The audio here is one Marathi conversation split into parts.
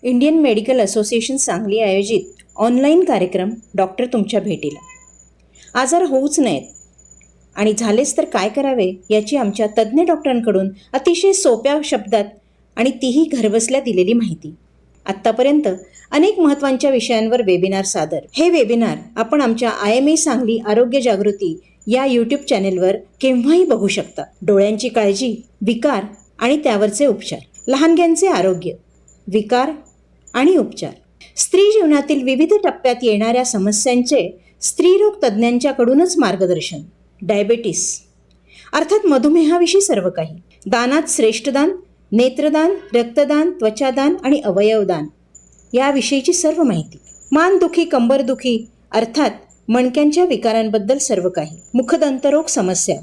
इंडियन मेडिकल असोसिएशन सांगली आयोजित ऑनलाईन कार्यक्रम डॉक्टर तुमच्या भेटीला. आजार होऊच नयेत आणि झालेच तर काय करावे याची आमच्या तज्ज्ञ डॉक्टरांकडून अतिशय सोप्या शब्दात आणि तीही घरबसल्या दिलेली माहिती. आत्तापर्यंत अनेक महत्त्वांच्या विषयांवर वेबिनार सादर. हे वेबिनार आपण आमच्या IMA सांगली आरोग्य जागृती या यूट्यूब चॅनेलवर केव्हाही बघू शकता. डोळ्यांची काळजी, विकार आणि त्यावरचे उपचार, लहानग्यांचे आरोग्य, विकार आणि उपचार, स्त्री जीवनातील विविध टप्प्यात येणाऱ्या समस्यांचे स्त्रीरोग तज्ज्ञांच्याकडूनच मार्गदर्शन, डायबेटीस अर्थात मधुमेहाविषयी सर्व काही, दानात श्रेष्ठदान, नेत्रदान, रक्तदान, त्वचादान आणि अवयवदान याविषयीची सर्व माहिती, मानदुखी, कंबरदुखी अर्थात मणक्यांच्या विकारांबद्दल सर्व काही, मुखदंतरोग समस्या,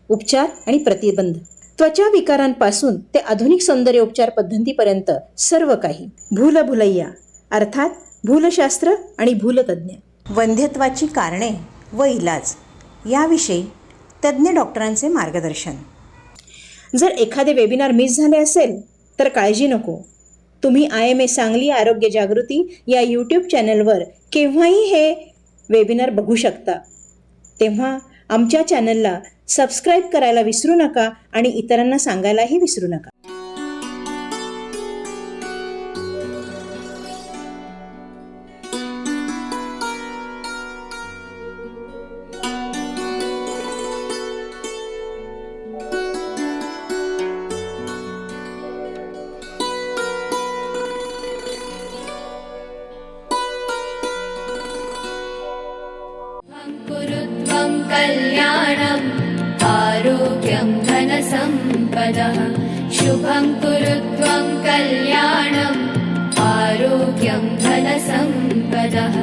उपचार आणि प्रतिबंध, त्वचा विकारांपासून ते आधुनिक सौंदर्योपचार पद्धतीपर्यंत सर्व काही, भूलभुलैया अर्थात भूलशास्त्र आणि भूलतज्ञ, वंध्यत्वाची कारणे व इलाज याविषयी तज्ज्ञ डॉक्टरांचे मार्गदर्शन. जर एखादे वेबिनार मिस झाले असेल तर काळजी नको. तुम्ही IMA सांगली आरोग्य जागृती या यूट्यूब चॅनलवर केव्हाही हे वेबिनार बघू शकता. तेव्हा आमच्या चॅनलला सबस्क्राईब करायला विसरू नका आणि इतरांना सांगायलाही विसरू नका. कुरुत्वं कल्याणम् आरोग्यं धनसम्पदः शुभं कुरुत्वं कल्याणम् आरोग्यं धनसम्पदः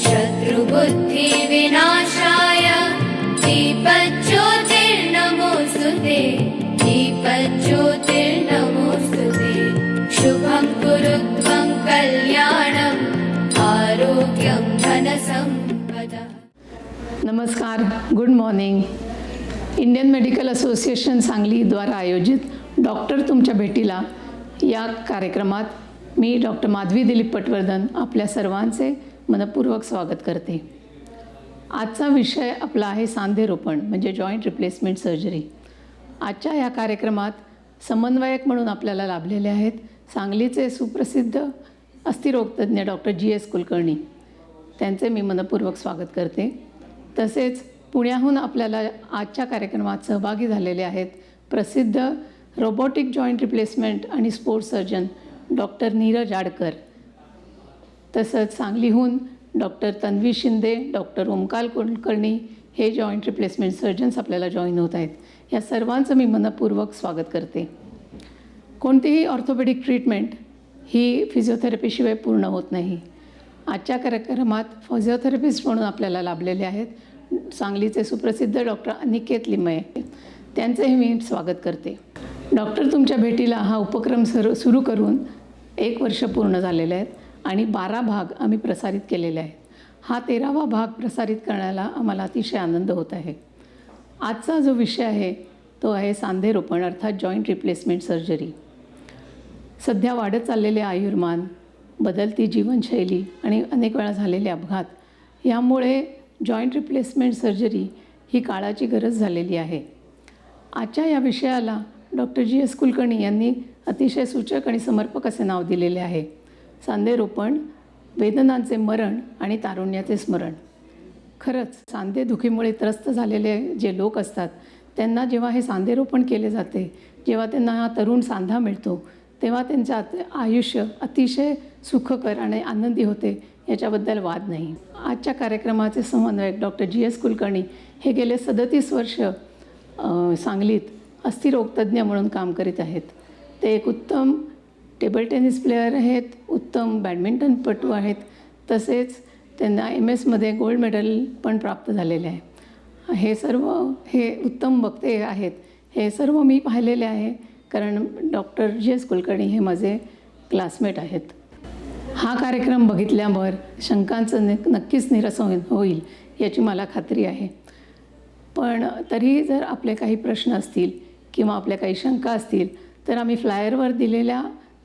शत्रुबुद्धिविनाशाय दीपज्योतिर्नमोऽस्तुते दीपज्योतिर्नमोऽस्तुते शुभं कुरुत्वं कल्याणम् आरोग्यं धनसम्पदः. नमस्कार, good morning. Indian medical association सांगलीद्वारा आयोजित डॉक्टर तुमच्या भेटीला या कार्यक्रमात मी डॉक्टर माधवी दिलीप पटवर्धन आपल्या सर्वांचे मनपूर्वक स्वागत करते. आजचा विषय आपला आहे सांधेरोपण म्हणजे जॉईंट रिप्लेसमेंट सर्जरी. आजच्या या कार्यक्रमात समन्वयक म्हणून आपल्याला लाभलेले आहेत सांगलीचे सुप्रसिद्ध अस्थिरोगतज्ञ डॉक्टर GS कुलकर्णी. त्यांचे मी मनपूर्वक स्वागत करते. तसेच पुण्याहून आपल्याला आजच्या कार्यक्रमात सहभागी झालेले आहेत प्रसिद्ध रोबोटिक जॉईंट रिप्लेसमेंट आणि sports surgeon doctor Neeraj Adkar. तसंच सांगलीहून डॉक्टर तन्वी शिंदे, डॉक्टर ओमकार कुलकर्णी हे जॉईंट रिप्लेसमेंट सर्जन्स आपल्याला जॉईन होत आहेत. या सर्वांचं मी मनपूर्वक स्वागत करते. कोणतीही ऑर्थोपेडिक ट्रीटमेंट ही फिजिओथेरपीशिवाय पूर्ण होत नाही. आजच्या कार्यक्रमात फिजिओथेरपिस्ट म्हणून आपल्याला लाभलेले आहेत सांगलीचे सुप्रसिद्ध डॉक्टर अनिकेत लिमये. त्यांचेही मी स्वागत करते. डॉक्टर तुमच्या भेटीला हा उपक्रम सुरू करून 1 वर्ष पूर्ण झालेले आहेत आणि 12 भाग आम्ही प्रसारित केलेले आहेत. हा 13वा भाग प्रसारित करण्याला आम्हाला अतिशय आनंद होत आहे. आजचा जो विषय आहे तो आहे सांधेरोपण अर्थात जॉईंट रिप्लेसमेंट सर्जरी. सध्या वाढत चाललेले आयुर्मान, बदलती जीवनशैली आणि अनेक वेळा झालेले अपघात यामुळे जॉईंट रिप्लेसमेंट सर्जरी ही काळाची गरज झालेली आहे. आजच्या या विषयाला डॉक्टर GS कुलकर्णी यांनी अतिशय सूचक आणि समर्पक असे नाव दिलेले आहे, सांधेरोपण, वेदनांचे मरण आणि तारुण्याचे स्मरण. खरंच सांधेदुखीमुळे त्रस्त झालेले जे लोक असतात त्यांना जेव्हा हे सांधेरोपण केले जाते, जेव्हा त्यांना हा तरुण सांधा मिळतो तेव्हा त्यांचं आयुष्य अतिशय सुखकर आणि आनंदी होते, याच्याबद्दल वाद नाही. आजच्या कार्यक्रमाचे समन्वयक डॉक्टर GS कुलकर्णी हे गेले 37 वर्ष सांगलीत अस्थिरोगतज्ञ म्हणून काम करीत आहेत. ते एक उत्तम टेबल टेनिस प्लेयर आहेत, उत्तम बॅडमिंटनपटू आहेत. तसेच त्यांना MS गोल्ड मेडल पण प्राप्त झालेले आहे. हे उत्तम वक्ते आहेत. हे सर्व मी पाहिलेले आहे कारण डॉक्टर GS कुलकर्णी हे माझे क्लासमेट आहेत. हा कार्यक्रम बघितल्यावर शंकांचं नक्कीच निरसन होईल याची मला खात्री आहे. पण तरीही जर आपले काही प्रश्न असतील किंवा आपल्या काही शंका असतील तर आम्ही फ्लायरवर दिलेल्या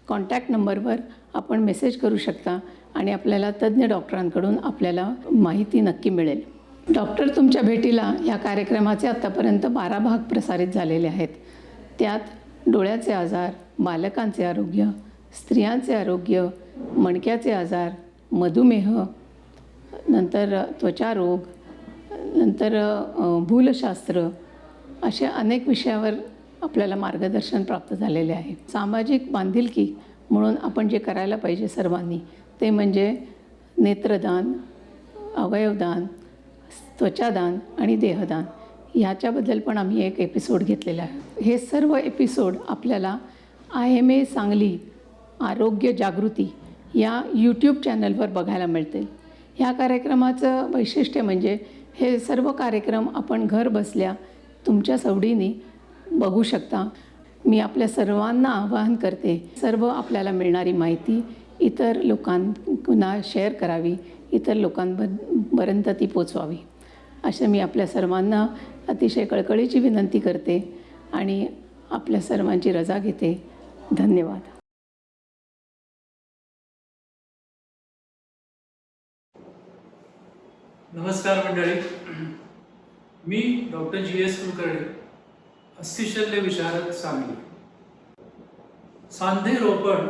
कॉन्टॅक्ट नंबरवर आपण मेसेज करू शकता आणि आपल्याला तज्ज्ञ डॉक्टरांकडून आपल्याला माहिती नक्की मिळेल. डॉक्टर तुमच्या भेटीला या कार्यक्रमाचे आत्तापर्यंत 12 भाग प्रसारित झालेले आहेत. त्यात डोळ्याचे आजार, बालकांचे आरोग्य, स्त्रियांचे आरोग्य, मणक्याचे आजार, मधुमेह, नंतर त्वचारोग, नंतर भूलशास्त्र, अशा अनेक विषयावर आपल्याला मार्गदर्शन प्राप्त झालेले आहे. सामाजिक बांधिलकी म्हणून आपण जे करायला पाहिजे सर्वांनी ते म्हणजे नेत्रदान, अवयवदान, त्वचादान आणि देहदान ह्याच्याबद्दल पण आम्ही एक एपिसोड घेतलेला आहे. हे सर्व एपिसोड आपल्याला IMA सांगली आरोग्य जागृती या यूट्यूब चॅनलवर बघायला मिळतील. ह्या कार्यक्रमाचं वैशिष्ट्य म्हणजे हे सर्व कार्यक्रम आपण घर बसल्या तुमच्या सवडीने बघू शकता. मी आपल्या सर्वांना आवाहन करते, सर्व आपल्याला मिळणारी माहिती इतर लोकांना शेअर करावी, इतर लोकांपर्यंत ती पोचवावी, असं मी आपल्या सर्वांना अतिशय कळकळीची विनंती करते आणि आपल्या सर्वांची रजा घेते. धन्यवाद. नमस्कार मंडळी, मी डॉक्टर GS कुलकर्णी, अस्थिशल्य विशारद सांगली. सांधे रोपण,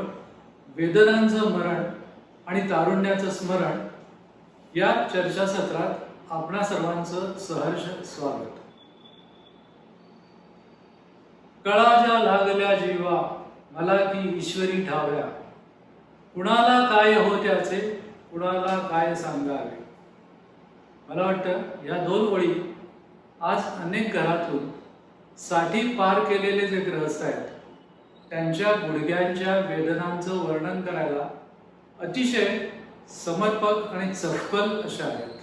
वेदनांचं मरण आणि तारुण्याचं स्मरण या चर्चासत्रात आपणा सर्वांचं सहर्ष स्वागत. कळा ज्या लागल्या जीवा मला की ईश्वरी ठाव्या, कुणाला काय हो त्याचे, कुणाला काय सांगावे. मला वाटतं या 2 ओळी आज अनेक घरातून साठी पार केलेले जे ग्रहस्थ आहेत त्यांच्या गुडघ्यांच्या वेदनांचं वर्णन करायला अतिशय समर्पक आणि चपखल अशा आहेत.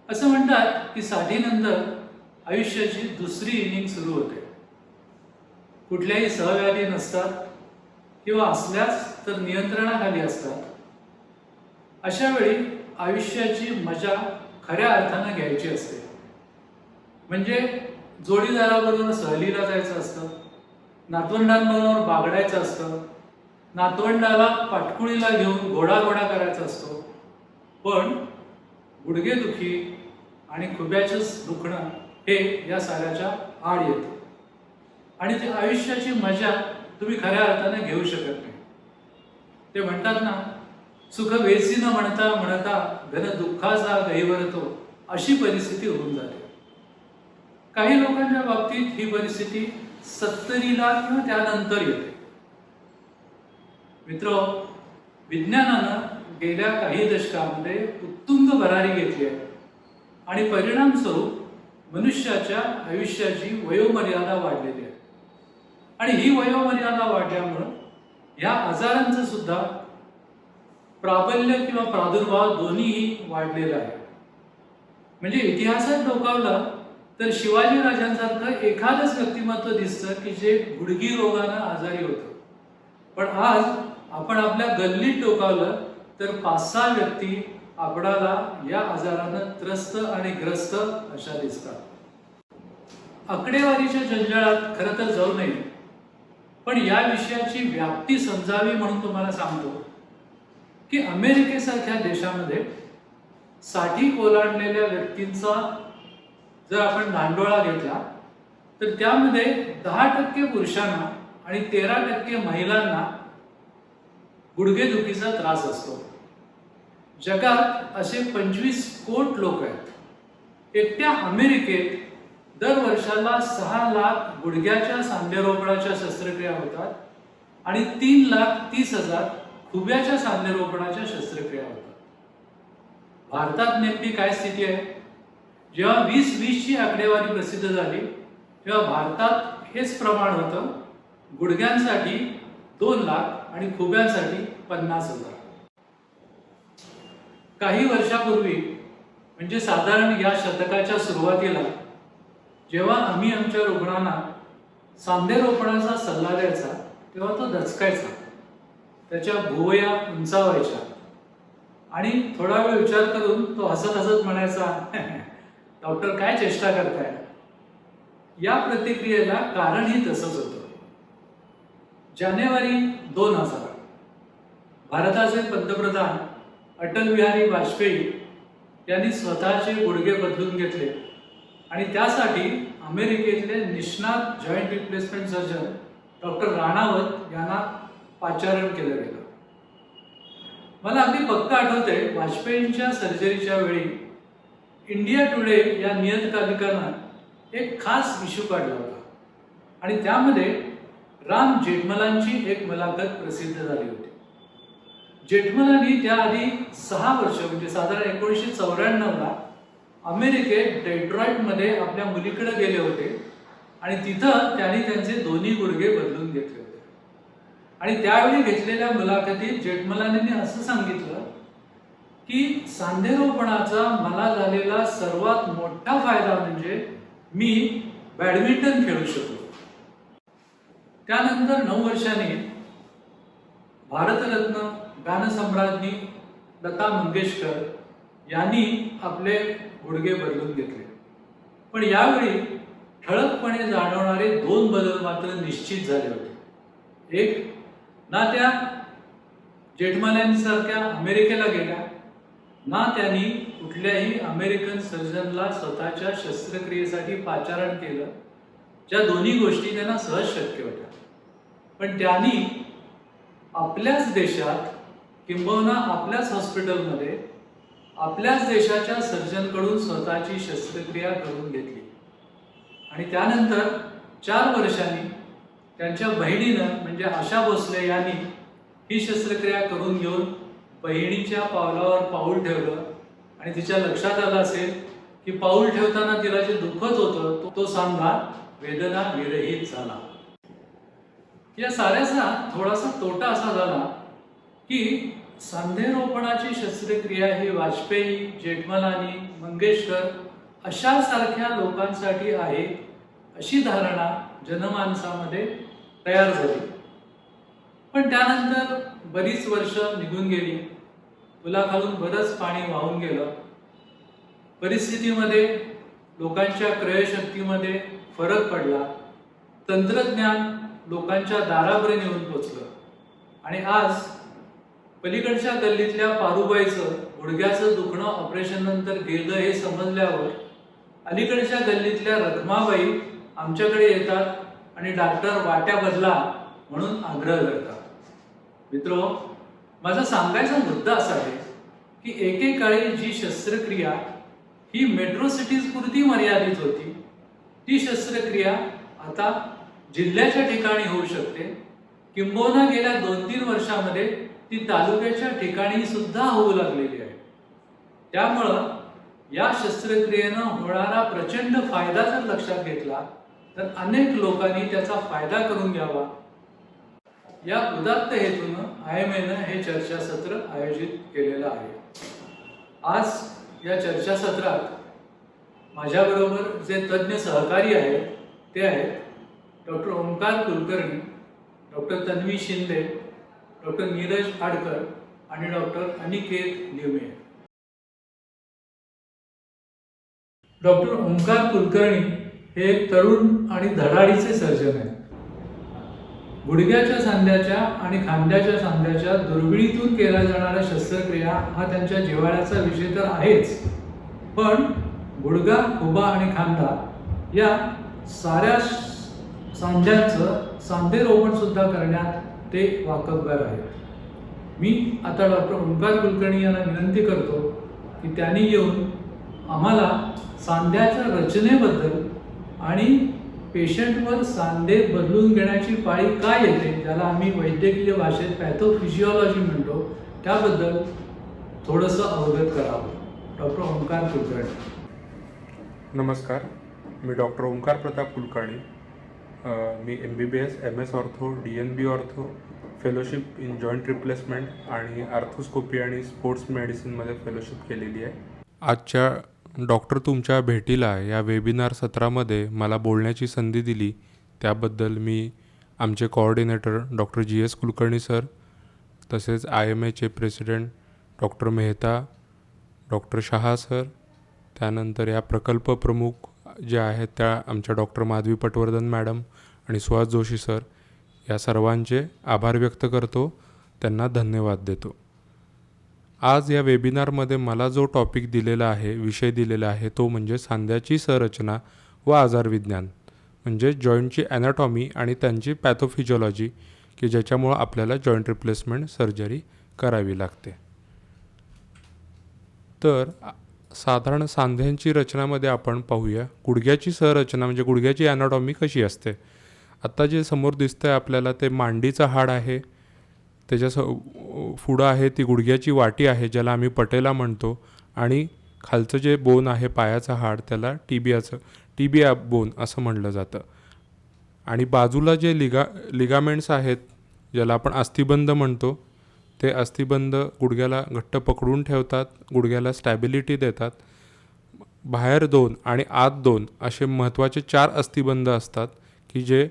असं म्हणतात की साठीनंतर आयुष्याची दुसरी इनिंग सुरू होते. कुठल्याही सहव्याधी नसतात किंवा असल्यास तर नियंत्रणाखाली असतात. अशा वेळी आयुष्याची मजा खऱ्या अर्थानं घ्यायची असते. म्हणजे जोडीदाराबरोबर सहलीला जायचं असतं, नातवंडांबरोबर बागडायचं असतं, नातवंडाला पाटकुळीला घेऊन घोडाघोडा करायचा असतो. पण गुडघेदुखी आणि खुब्याचं दुखणं हे या साऱ्याच्या आड येतं आणि ती आयुष्याची मजा तुम्ही खऱ्या अर्थाने घेऊ शकत नाही. ते म्हणतात ना, सुख वेसी न म्हणता म्हणता घन दुःखाचा गहिवरतो, अशी परिस्थिती होऊन जाते. काही लोकांच्या बाबतीत ही परिस्थिती 70ला किंवा त्यानंतर येते. मित्र, विज्ञानानं गेल्या काही दशकांमध्ये उत्तुंग भरारी घेतली आहे आणि परिणामस्वरूप मनुष्याच्या आयुष्याची वयोमर्यादा वाढलेली आहे. आणि ही वयोमर्यादा वाढल्यामुळं या आजारांचं सुद्धा प्राबल्य किंवा प्रादुर्भाव दोन्हीही वाढलेला आहे. म्हणजे इतिहासात डोकावलं तर शिवाजी राजांसारखं एखादंच व्यक्तिमत्व दिसतं की जे गुडघी रोगानं आजारी होतं. पण आज आपण आपल्या गल्लीत डोकावलं तर 5-6 व्यक्ती आपणाला या आजारानं त्रस्त आणि ग्रस्त अशा दिसतात. आकडेवारीच्या जंजाळात खरं तर जाऊ नये, पण या विषयाची व्याप्ती समजावी म्हणून तुम्हाला सांगतो की अमेरिकेसारख्या देशामध्ये 60 ओलांडलेल्या व्यक्तींचा जर आपण धांडोळा घेतला तर त्यामध्ये 10% पुरुषांना आणि 13% महिलांना गुडघेदुखीचा त्रास असतो. जगात असे 25 कोटी लोक आहेत. एकट्या अमेरिकेत दर वर्षाला 6 लाख गुडघ्याच्या सांधेरोपणाच्या शस्त्रक्रिया होतात आणि 3,30,000 खुब्याच्या सांधेरोपणाच्या शस्त्रक्रिया होतात. भारतात नेमकी काय स्थिती आहे? जेव्हा 2020ची आकडेवारी प्रसिद्ध झाली तेव्हा भारतात हेच प्रमाण होतं. गुडघ्यांसाठी 2 लाख आणि खुब्यांसाठी 50,000. काही वर्षापूर्वी म्हणजे साधारण या शतकाच्या सुरुवातीला जेव्हा आम्ही आमच्या रुग्णांना सांधेरोपणाचा सल्ला द्यायचा तेव्हा तो दचकायचा, त्याच्या भुवया उंचावायच्या आणि थोडा वेळ विचार करून तो हसत हसत म्हणायचा, डॉक्टर काय चेष्टा करताय. या प्रतिक्रियेला कारणही तसंच होतं. जानेवारी 2000 भारताचे पंतप्रधान अटल बिहारी वाजपेयी यांनी स्वतःचे गुडघे बदलून घेतले आणि त्यासाठी अमेरिकेतले निष्णात joint replacement surgeon doctor Ranawat यांना पाचारण केलं गेलं. मला अगदी पक्क आठवते, वाजपेयींच्या सर्जरीच्या वेळी इंडिया टुडे या नियतकालिकानं एक खास इश्यू काढला होता आणि त्यामध्ये राम जेठमलांची एक मुलाखत प्रसिद्ध झाली होती. जेठमलांनी त्याआधी 6 वर्ष म्हणजे साधारण 1994ला अमेरिकेत डेट्रॉइटमध्ये आपल्या मुलीकडे गेले होते आणि तिथं त्यांनी त्यांचे दोन्ही गुडघे बदलून घेतले होते. आणि त्यावेळी घेतलेल्या मुलाखतीत जेठमलानींनी असं सांगितलं की सांधेरोपणाचा मला झालेला सर्वात मोठा फायदा म्हणजे मी बॅडमिंटन खेळू शकलो. त्यानंतर 9 वर्षांनी भारतरत्न गानसम्राज्ञी लता मंगेशकर यांनी आपले गुडघे बदलून घेतले. पण यावेळी ठळकपणे जाणवणारे 2 बदल मात्र निश्चित झाले होते. एक, ना त्या जेठमलानीसारख्या अमेरिकेला गेल्या, ना त्यांनी कुठल्याही अमेरिकन सर्जनला स्वतःच्या शस्त्रक्रियेसाठी पाचारण केलं, ज्या दोन्ही गोष्टी त्यांना सहज शक्य होत्या. पण त्यांनी आपल्याच देशात किंबहुना आपल्याच हॉस्पिटलमध्ये आपल्याच देशाच्या सर्जनकडून स्वतःची शस्त्रक्रिया करून घेतली. आणि त्यानंतर 4 वर्षांनी त्यांच्या बहिणीनं म्हणजे आशा भोसले यांनी ही शस्त्रक्रिया करून घेऊन बहिणीच्या पावलावर पाऊल ठेवलं आणि तिच्या लक्षात आलं असेल की पाऊल ठेवताना तिला जे दुखत होतं तो सांधा वेदना विरहित झाला. या साऱ्याचा थोडासा तोटा असा झाला की सांधेरोपणाची शस्त्रक्रिया ही वाजपेयी, जेठमलानी, मंगेशकर अशा सारख्या लोकांसाठी आहे अशी धारणा जनमानसामध्ये तयार झाली. पण त्यानंतर बरीच वर्ष निघून गेली, पुलाखालून बरंच पाणी वाहून गेलं. परिस्थितीमध्ये लोकांच्या क्रयशक्तीमध्ये फरक पडला. तंत्रज्ञान लोकांच्या दारापर्यंत येऊन पोचलं आणि आज पलीकडच्या गल्लीतल्या पारुबाईचं गुडघ्याचं दुखणं ऑपरेशन नंतर गेलं हे समजल्यावर अलीकडच्या गल्लीतल्या रखमाबाई आमच्याकडे येतात आणि डॉक्टर वाट्या बदला म्हणून आग्रह करतात. मित्रो, माझा सांगायचा मुद्दा असा आहे की एकेकाळी जी शस्त्रक्रिया ही मेट्रो सिटीज पुरती मर्यादित होती, ती शस्त्रक्रिया आता जिल्ह्याच्या ठिकाणी होऊ शकते. किंबहुना गेल्या 2-3 वर्षामध्ये ती तालुक्याच्या ठिकाणी सुद्धा होऊ लागलेली आहे. त्यामुळं या शस्त्रक्रियेनं होणारा प्रचंड फायदा जर लक्षात घेतला तर अनेक लोकांनी त्याचा फायदा करून घ्यावा या उदात्त हेतूनं IMAनं हे चर्चासत्र आयोजित केलेलं आहे. आज या चर्चासत्रात माझ्याबरोबर जे तज्ज्ञ सहकारी आहेत ते आहेत doctor Omkar Kulkarni, doctor Tanvi Shinde, doctor Neeraj Adkar आणि डॉक्टर अनिकेत लिवमे. डॉक्टर ओंकार कुलकर्णी हे एक तरुण आणि धडाडीचे सर्जन आहेत. गुडघ्याच्या सांध्याच्या आणि खांद्याच्या सांध्याच्या दुर्बिणीतून केल्या जाणाऱ्या शस्त्रक्रिया हा त्यांच्या जिव्हाळ्याचा विषय तर आहेच, पण गुडघा, खुबा आणि खांदा या साऱ्या सांध्यांचं सांधेरोपण सुद्धा करण्यात ते वाकबगार आहेत. मी आता डॉक्टर ओंकार कुलकर्णी यांना विनंती करतो की त्यांनी येऊन आम्हाला सांध्याच्या रचनेबद्दल आणि पेशंटवर सांधे बदलून घेण्याची पाळी काय येते, ज्याला आम्ही वैद्यकीय भाषेत पॅथोफिजिओलॉजी म्हणतो, त्याबद्दल थोडंसं अवगत करावं. डॉक्टर ओंकार कुलकर्णी. नमस्कार, मी डॉक्टर ओंकार प्रताप कुलकर्णी. मी MBBS, MS ortho, DNB ortho, fellowship in joint replacement आणि आर्थोस्कोपी आणि स्पोर्ट्स मेडिसिनमध्ये फेलोशिप केलेली आहे. आजच्या डॉक्टर तुमच्या भेटीला या वेबिनार सत्रामध्ये मला बोलण्याची संधी दिली त्याबद्दल मी आमचे coordinator doctor GS Kulkarni sir, तसेच IMAचे president doctor Mehta, doctor Shah sir, त्यानंतर या प्रकल्प प्रमुख ज्या आहेत त्या आमच्या डॉक्टर माधवी पटवर्धन मॅडम आणि सुहास जोशी सर, या सर्वांचे आभार व्यक्त करतो. त्यांना धन्यवाद देतो. आज या वेबिनारमध्ये मला जो टॉपिक दिलेला आहे, विषय दिलेला आहे, तो म्हणजे सांध्याची संरचना व आजारविज्ञान, म्हणजे जॉईंटची ॲनाटॉमी आणि त्यांची पॅथोफिजिओलॉजी, की ज्याच्यामुळं आपल्याला जॉईंट रिप्लेसमेंट सर्जरी करावी लागते. तर साधारण सांध्यांची रचनामध्ये आपण पाहूया गुडघ्याची संरचना, म्हणजे गुडघ्याची ॲनाटॉमी कशी असते. आत्ता जे समोर दिसतं आहे आपल्याला ते मांडीचं हाड आहे, त्याच्या पुढं आहे ती गुडघ्याची वाटी आहे ज्याला आम्ही पटेला म्हणतो, आणि खालचं जे बोन आहे पायाचं हाड त्याला टिबिया बोन असं म्हणलं जातं. आणि बाजूला जे लिगामेंट्स आहेत ज्याला आपण अस्थिबंध म्हणतो, ते अस्थिबंध गुडघ्याला घट्ट पकडून ठेवतात, गुडघ्याला स्टॅबिलिटी देतात. बाहेर 2 आणि आत 2 असे महत्त्वाचे 4 अस्थिबंध असतात की जे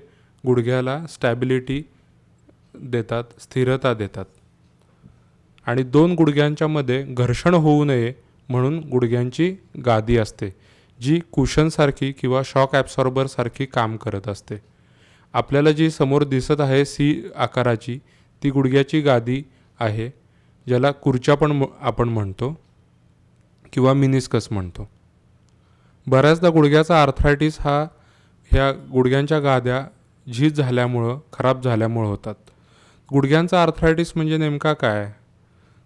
गुडघ्याला स्टॅबिलिटी देतात, स्थिरता देतात. आणि 2 गुडघ्यांच्या मध्ये घर्षण होऊ नये म्हणून गुडघ्यांची गादी असते जी कुशनसारखी किंवा शॉक ॲब्सॉर्बरसारखी काम करत असते. आपल्याला जी समोर दिसत आहे सी आकाराची ती गुडघ्याची गादी आहे, ज्याला खुर्च्या पण आपण म्हणतो किंवा मिनिस्कस म्हणतो. बऱ्याचदा गुडघ्याचा आर्थरायटिस हा ह्या गुडघ्यांच्या गाद्या झीज झाल्यामुळं, खराब झाल्यामुळं होतात. गुडघ्यांचा आर्थरायटिस म्हणजे नेमका काय?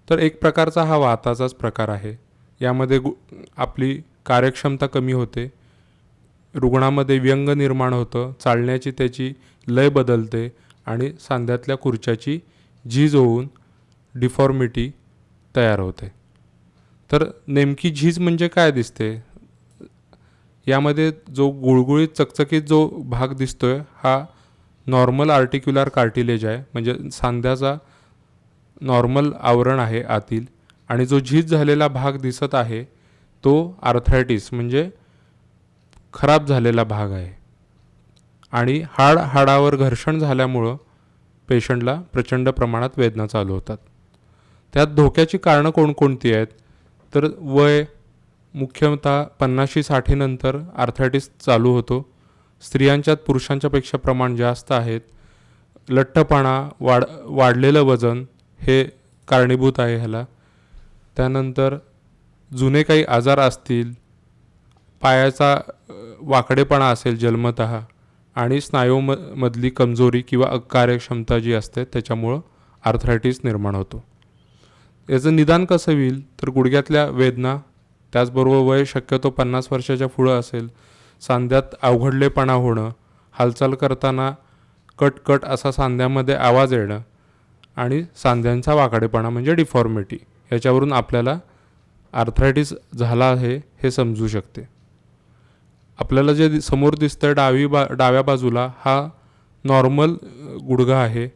तर एक प्रकारचा हा वाताचाच प्रकार आहे. यामध्ये आपली कार्यक्षमता कमी होते, रुग्णामध्ये व्यंग निर्माण होतं, चालण्याची त्याची लय बदलते आणि सांध्यातल्या खुर्च्याची झीज होऊन डिफॉर्मिटी तयार होते. तर नेमकी झीज म्हणजे काय दिसते? यामध्ये जो गुळगुळीत चकचकीत जो भाग दिसतोय हा नॉर्मल आर्टिक्युलर कार्टिलेज आहे, म्हणजे सांध्याचा नॉर्मल आवरण आहे आतील, आणि जो झीज झालेला भाग दिसत आहे तो आर्थरायटिस म्हणजे खराब झालेला भाग आहे. आणि हाडावर घर्षण झाल्यामुळं पेशंटला प्रचंड प्रमाणात वेदना चालू होतात. त्यात धोक्याची कारणं कोणकोणती आहेत? तर वय, मुख्यतः 50-60 नंतर आर्थरायटिस चालू होतो. स्त्रियांच्यात पुरुषांच्यापेक्षा प्रमाण जास्त आहेत. लठ्ठपणा, वाढलेलं वजन हे कारणीभूत आहे ह्याला. त्यानंतर जुने काही आजार असतील, पायाचा वाकडेपणा असेल जन्मतः, आणि स्नायूमधली कमजोरी किंवा अकार्यक्षमता जी असते त्याच्यामुळं आर्थरायटिस निर्माण होतो. याचं निदान कसं होईल? तर गुडघ्यातल्या वेदना, त्याचबरोबर वय शक्यतो 50 वर्षाच्या पुढं असेल, सांध्यात अवघडलेपणा होणं, हालचाल करताना कट असा सांध्यामध्ये आवाज येणं, आणि सांध्यांचा वाकडेपणा म्हणजे डिफॉर्मिटी, याच्यावरून आपल्याला आर्थरायटिस झाला आहे हे समजू शकते. आपल्याला जे समोर दिसतं डाव्या बाजूला हा नॉर्मल गुडघा आहे.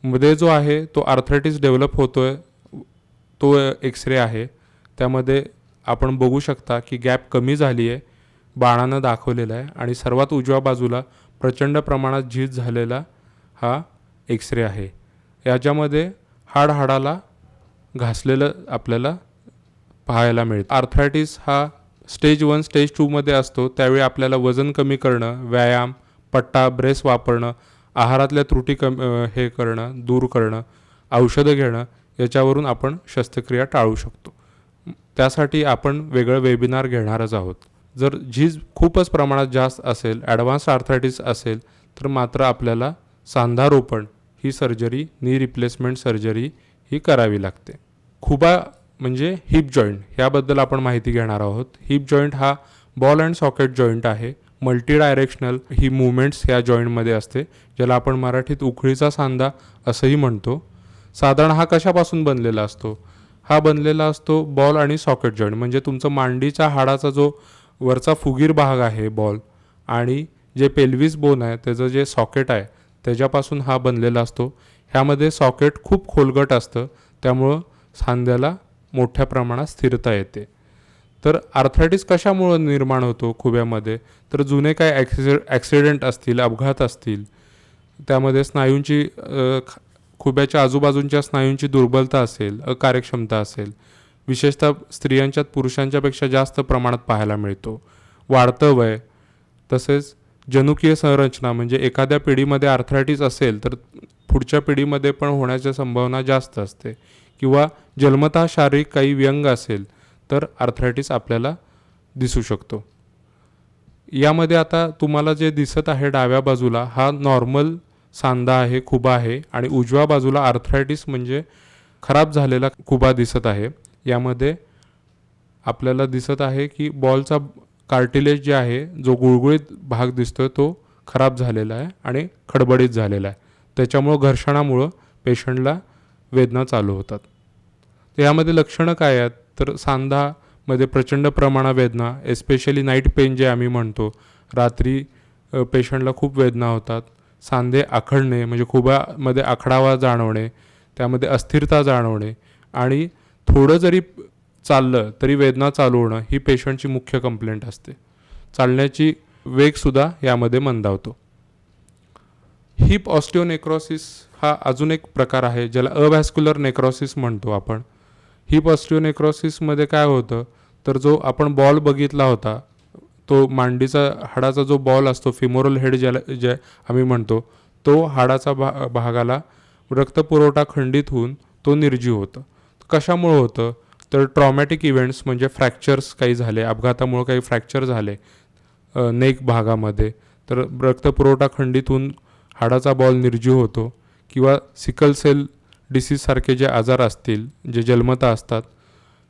मध्ये जो आहे तो आर्थरायटिस डेव्हलप होतोय तो एक्सरे आहे. त्यामध्ये आपण बघू शकता की गॅप कमी झाली आहे, बाणानं दाखवलेला आहे, आणि सर्वात उजव्या बाजूला प्रचंड प्रमाणात झीज झालेला हा एक्सरे आहे. याच्यामध्ये हाडाला घासलेलं आपल्याला पाहायला मिळतं. आर्थरायटिस हा स्टेज 1, स्टेज 2 मध्ये असतो. त्यावेळी आपल्याला वजन कमी करणं, व्यायाम, पट्टा, ब्रेस वापरणं, आहारातल्या त्रुटी हे करणं, दूर करणं, औषधं घेणं, याच्यावरून आपण शस्त्रक्रिया टाळू शकतो. त्यासाठी आपण वेगळं वेबिनार घेणारच आहोत. जर झीज खूपच प्रमाणात जास्त असेल, ॲडव्हान्स आर्थरायटिस असेल, तर मात्र आपल्याला सांधारोपण ही सर्जरी, नी रिप्लेसमेंट सर्जरी ही करावी लागते. खुबा म्हणजे हिप जॉईंट, ह्याबद्दल आपण माहिती घेणार आहोत. हिप जॉईंट हा बॉल अँड सॉकेट जॉईंट आहे. मल्टी डायरेक्शनल ही मुवमेंट्स ह्या जॉईंटमध्ये असते, ज्याला आपण मराठीत उखळीचा सांधा असंही म्हणतो. साधारण हा कशापासून बनलेला असतो? हा बनलेला असतो बॉल आणि सॉकेट जॉईंट, म्हणजे तुमचं मांडीच्या हाडाचा जो वरचा फुगीर भाग आहे बॉल, आणि जे पेल्विस बोन आहे त्याचं जे सॉकेट आहे त्याच्यापासून हा बनलेला असतो. ह्यामध्ये सॉकेट खूप खोलगट असतं, त्यामुळं सांध्याला मोठ्या प्रमाणात स्थिरता येते. तर आर्थरायटिस कशामुळं निर्माण होतो खुब्यामध्ये? तर जुने काय ॲक्सिडेंट असतील, अपघात असतील, त्यामध्ये स्नायूंची खुब्याच्या आजूबाजूंच्या स्नायूंची दुर्बलता असेल, अकार्यक्षमता असेल, विशेषतः स्त्रियांच्यात पुरुषांच्यापेक्षा जास्त प्रमाणात पाहायला मिळतो. वाढतं वय, तसेच जनुकीय संरचना, म्हणजे एखाद्या पिढीमध्ये आर्थरायटिस असेल तर पुढच्या पिढीमध्ये पण होण्याची संभावना जास्त असते, किंवा जन्मतः शारीरिक काही व्यंग असेल तर आर्थरायटिस आपल्याला दिसू शकतो. यामध्ये आता तुम्हाला जे दिसत आहे डाव्या बाजूला हा नॉर्मल सांधा आहे, खुबा आहे, आणि उजव्या बाजूला आर्थरायटिस म्हणजे खराब झालेला खुबा दिसत आहे. यामध्ये आपल्याला दिसत आहे की बॉलचा कार्टिलेज जे आहे, जो गुळगुळीत भाग दिसतोय तो खराब झालेला आहे आणि खडबडीत झालेला आहे. त्याच्यामुळं घर्षणामुळं पेशंटला वेदना चालू होतात. तर यामध्ये लक्षणं काय आहेत, तर सांधामध्ये प्रचंड प्रमाणात वेदना, एस्पेशली नाईट पेन जे आम्ही म्हणतो, रात्री पेशंटला खूप वेदना होतात. सांधे आखडणे म्हणजे खुब्यामध्ये आखडावा जाणवणे, त्यामध्ये अस्थिरता जाणवणे, आणि थोडं जरी चाललं तरी वेदना चालू होणं ही पेशंटची मुख्य कंप्लेंट असते. चालण्याची वेगसुद्धा यामध्ये मंदावतो. हिप ऑस्टिओनेक्रोसिस हा अजून एक प्रकार आहे, ज्याला अव्हॅस्क्युलर नेक्रोसिस म्हणतो आपण. हिप ऑस्टिओनेक्रोसिसमध्ये काय होतं, तर जो आपण बॉल बघितला होता, तो मांडीचा हाडाचा जो बॉल असतो, फिमोरल हेड जे आम्ही म्हणतो, तो हाडाचा भागाला रक्तपुरवठा खंडित होऊन तो निर्जीव होतं. कशामुळं होतं, तर ट्रॉमॅटिक इव्हेंट्स म्हणजे फ्रॅक्चर्स काही झाले, अपघातामुळं काही फ्रॅक्चर झाले नेक भागामध्ये, तर रक्तपुरवठा खंडित होऊन हाडाचा बॉल निर्जीव होतो. किंवा सिकल सेल डिसीजसारखे जे आजार असतील जे जन्मतः असतात,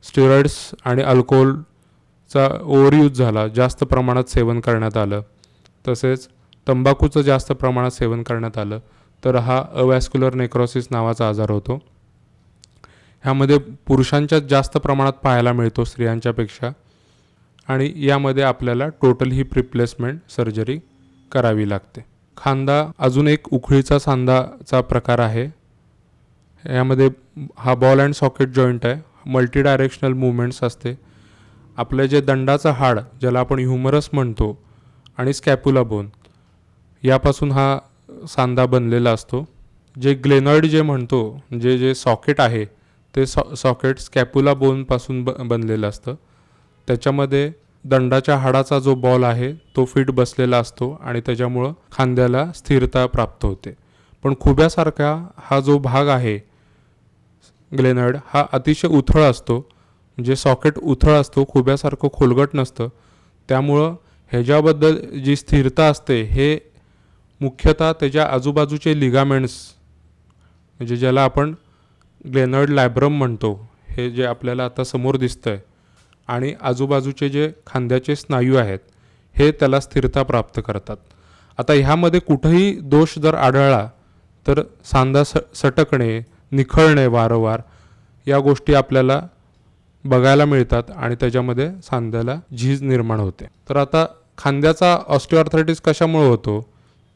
स्टेरॉइड्स आणि अल्कोहोलचा ओव्हरयूज झाला, जास्त प्रमाणात सेवन करण्यात आलं, तसेच तंबाखूचं जास्त प्रमाणात सेवन करण्यात आलं, तर हा अव्हॅस्क्युलर नेक्रोसिस नावाचा आजार होतो. ह्यामध्ये पुरुषांच्यात जास्त प्रमाणात पाहायला मिळतो स्त्रियांच्यापेक्षा, आणि यामध्ये आपल्याला टोटल हिप रिप्लेसमेंट सर्जरी करावी लागते. खांदा अजून एक उखळीचा सांधाचा प्रकार आहे. यामध्ये हा बॉल अँड सॉकेट जॉईंट आहे, मल्टी डायरेक्शनल मुवमेंट्स असते. आपलं जे दंडाचं हाड ज्याला आपण ह्युमरस म्हणतो आणि स्कॅप्युला बोन यापासून हा सांधा बनलेला असतो. जे ग्लेनॉइड जे म्हणतो, जे सॉकेट आहे ते सॉकेट स्कॅप्युला बोनपासून बनलेलं असतं. त्याच्यामध्ये दंडाच्या हाडाचा जो बॉल आहे तो फिट बसलेला असतो आणि त्याच्यामुळं खांद्याला स्थिरता प्राप्त होते. पण खुब्यासारखा हा जो भाग आहे ग्लेनॉइड हा अतिशय उथळ असतो, म्हणजे सॉकेट उथळ असतो, खुब्यासारखं खोलगट नसतं. त्यामुळं ह्याच्याबद्दल जी स्थिरता असते हे मुख्यतः त्याच्या आजूबाजूचे लिगामेंट्स, म्हणजे ज्याला आपण ग्लेनॉइड लॅब्रम म्हणतो, हे जे आपल्याला आता समोर दिसतं आहे, आणि आजूबाजूचे जे खांद्याचे स्नायू आहेत हे त्याला स्थिरता प्राप्त करतात. आता ह्यामध्ये कुठंही दोष जर आढळला तर सांधा सटकणे, निखळणे वारंवार या गोष्टी आपल्याला बघायला मिळतात आणि त्याच्यामध्ये सांध्याला झीज निर्माण होते. तर आता खांद्याचा ऑस्टिओआर्थरायटिस कशामुळे होतो,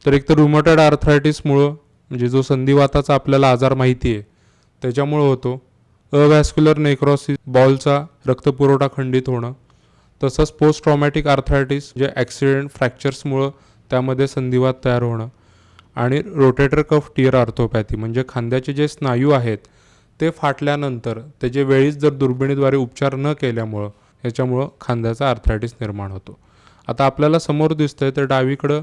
तर एक तर रुमॅटॉइड आर्थरायटिसमुळं, म्हणजे जो संधिवाताचा आपल्याला आजार माहिती आहे त्याच्यामुळं होतो. अव्हॅस्क्युलर नेक्रोसिस, बॉलचा रक्तपुरवठा खंडित होणं, तसंच पोस्ट ट्रॉमॅटिक आर्थरायटिस जे ॲक्सिडेंट फ्रॅक्चर्समुळं त्यामध्ये संधिवात तयार होणं, आणि रोटेटर कफ टिअर आर्थोपॅथी म्हणजे खांद्याचे जे स्नायू आहेत ते फाटल्यानंतर त्याचे वेळीच जर दुर्बिणीद्वारे उपचार न केल्यामुळं ह्याच्यामुळं खांद्याचा आर्थरायटिस निर्माण होतो. आता आपल्याला समोर दिसतंय तर डावीकडं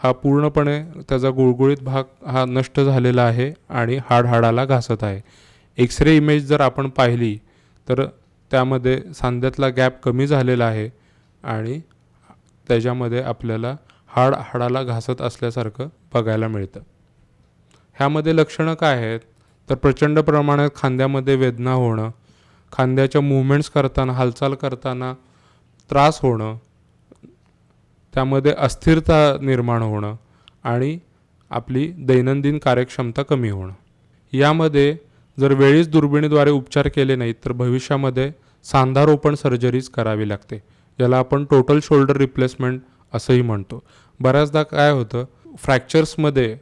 हा पूर्णपणे त्याचा गुळगुळीत भाग हा नष्ट झालेला आहे आणि हाडाला घासत आहे. एक्सरे इमेज जर आपण पाहिली तर त्यामध्ये सांध्यातला गॅप कमी झालेला आहे आणि त्याच्यामध्ये आपल्याला हाडाला घासत असल्यासारखं बघायला मिळतं. ह्यामध्ये लक्षणं काय आहेत, तर प्रचंड प्रमाणात खांद्यामध्ये वेदना होणं, खांद्याच्या मूवमेंट्स करताना, हालचाल करताना त्रास होणं, त्यामध्ये अस्थिरता निर्माण होणं आणि आपली दैनंदिन कार्यक्षमता कमी होणं. यामध्ये जर वेळीच दुर्बिणीद्वारे उपचार केले नाहीत तर भविष्यामध्ये सांधारोपण सर्जरीज करावी लागते, ज्याला आपण टोटल शोल्डर रिप्लेसमेंट असंही म्हणतो. बऱ्याचदा काय होतं, फ्रॅक्चर्समध्ये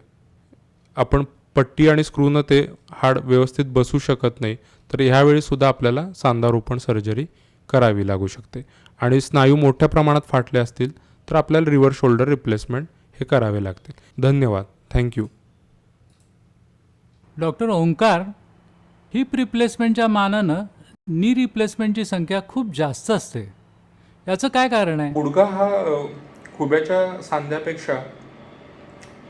आपण पट्टी आणि स्क्रूनं ते हाड व्यवस्थित बसू शकत नाही, तर ह्यावेळीसुद्धा आपल्याला सांधारोपण सर्जरी करावी लागू शकते. आणि स्नायू मोठ्या प्रमाणात फाटले असतील तर आपल्याला रिव्हर्स शोल्डर रिप्लेसमेंट हे करावे लागते. धन्यवाद. थँक्यू. डॉक्टर ओंकार, हिप रिप्लेसमेंटच्या मानानं नी रिप्लेसमेंटची संख्या खूप जास्त असते, याचं काय कारण आहे? गुडघा हा खुब्याच्या सांध्यापेक्षा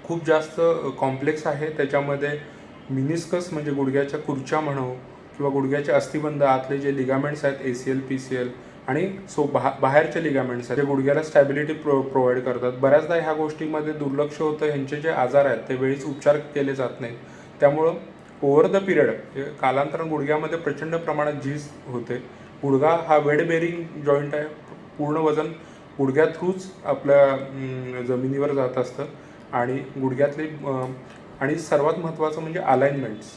खूप जास्त कॉम्प्लेक्स आहे. त्याच्यामध्ये मिनिस्कस म्हणजे गुडघ्याच्या कुर्च्या म्हणू किंवा गुडघ्याचे अस्थिबंध आतले जे लिगामेंट्स आहेत ACL PCL आणि बाहेरचे लिगामेंट्स आहेत जे गुडघ्याला स्टॅबिलिटी प्रोव्हाइड करतात. बऱ्याचदा ह्या गोष्टीमध्ये दुर्लक्ष होतं. ह्यांचे जे आजार आहेत ते वेळीच उपचार केले जात नाहीत. त्यामुळं ओव्हर द पिरियड कालांतराने गुडघ्यामध्ये प्रचंड प्रमाणात झीज होते. गुडघा हा वेट बेरिंग जॉईंट आहे. पूर्ण वजन गुडघ्या थ्रूच आपल्या जमिनीवर जात असतं आणि गुडघ्यातले आणि सर्वात महत्त्वाचं म्हणजे अलाइनमेंट्स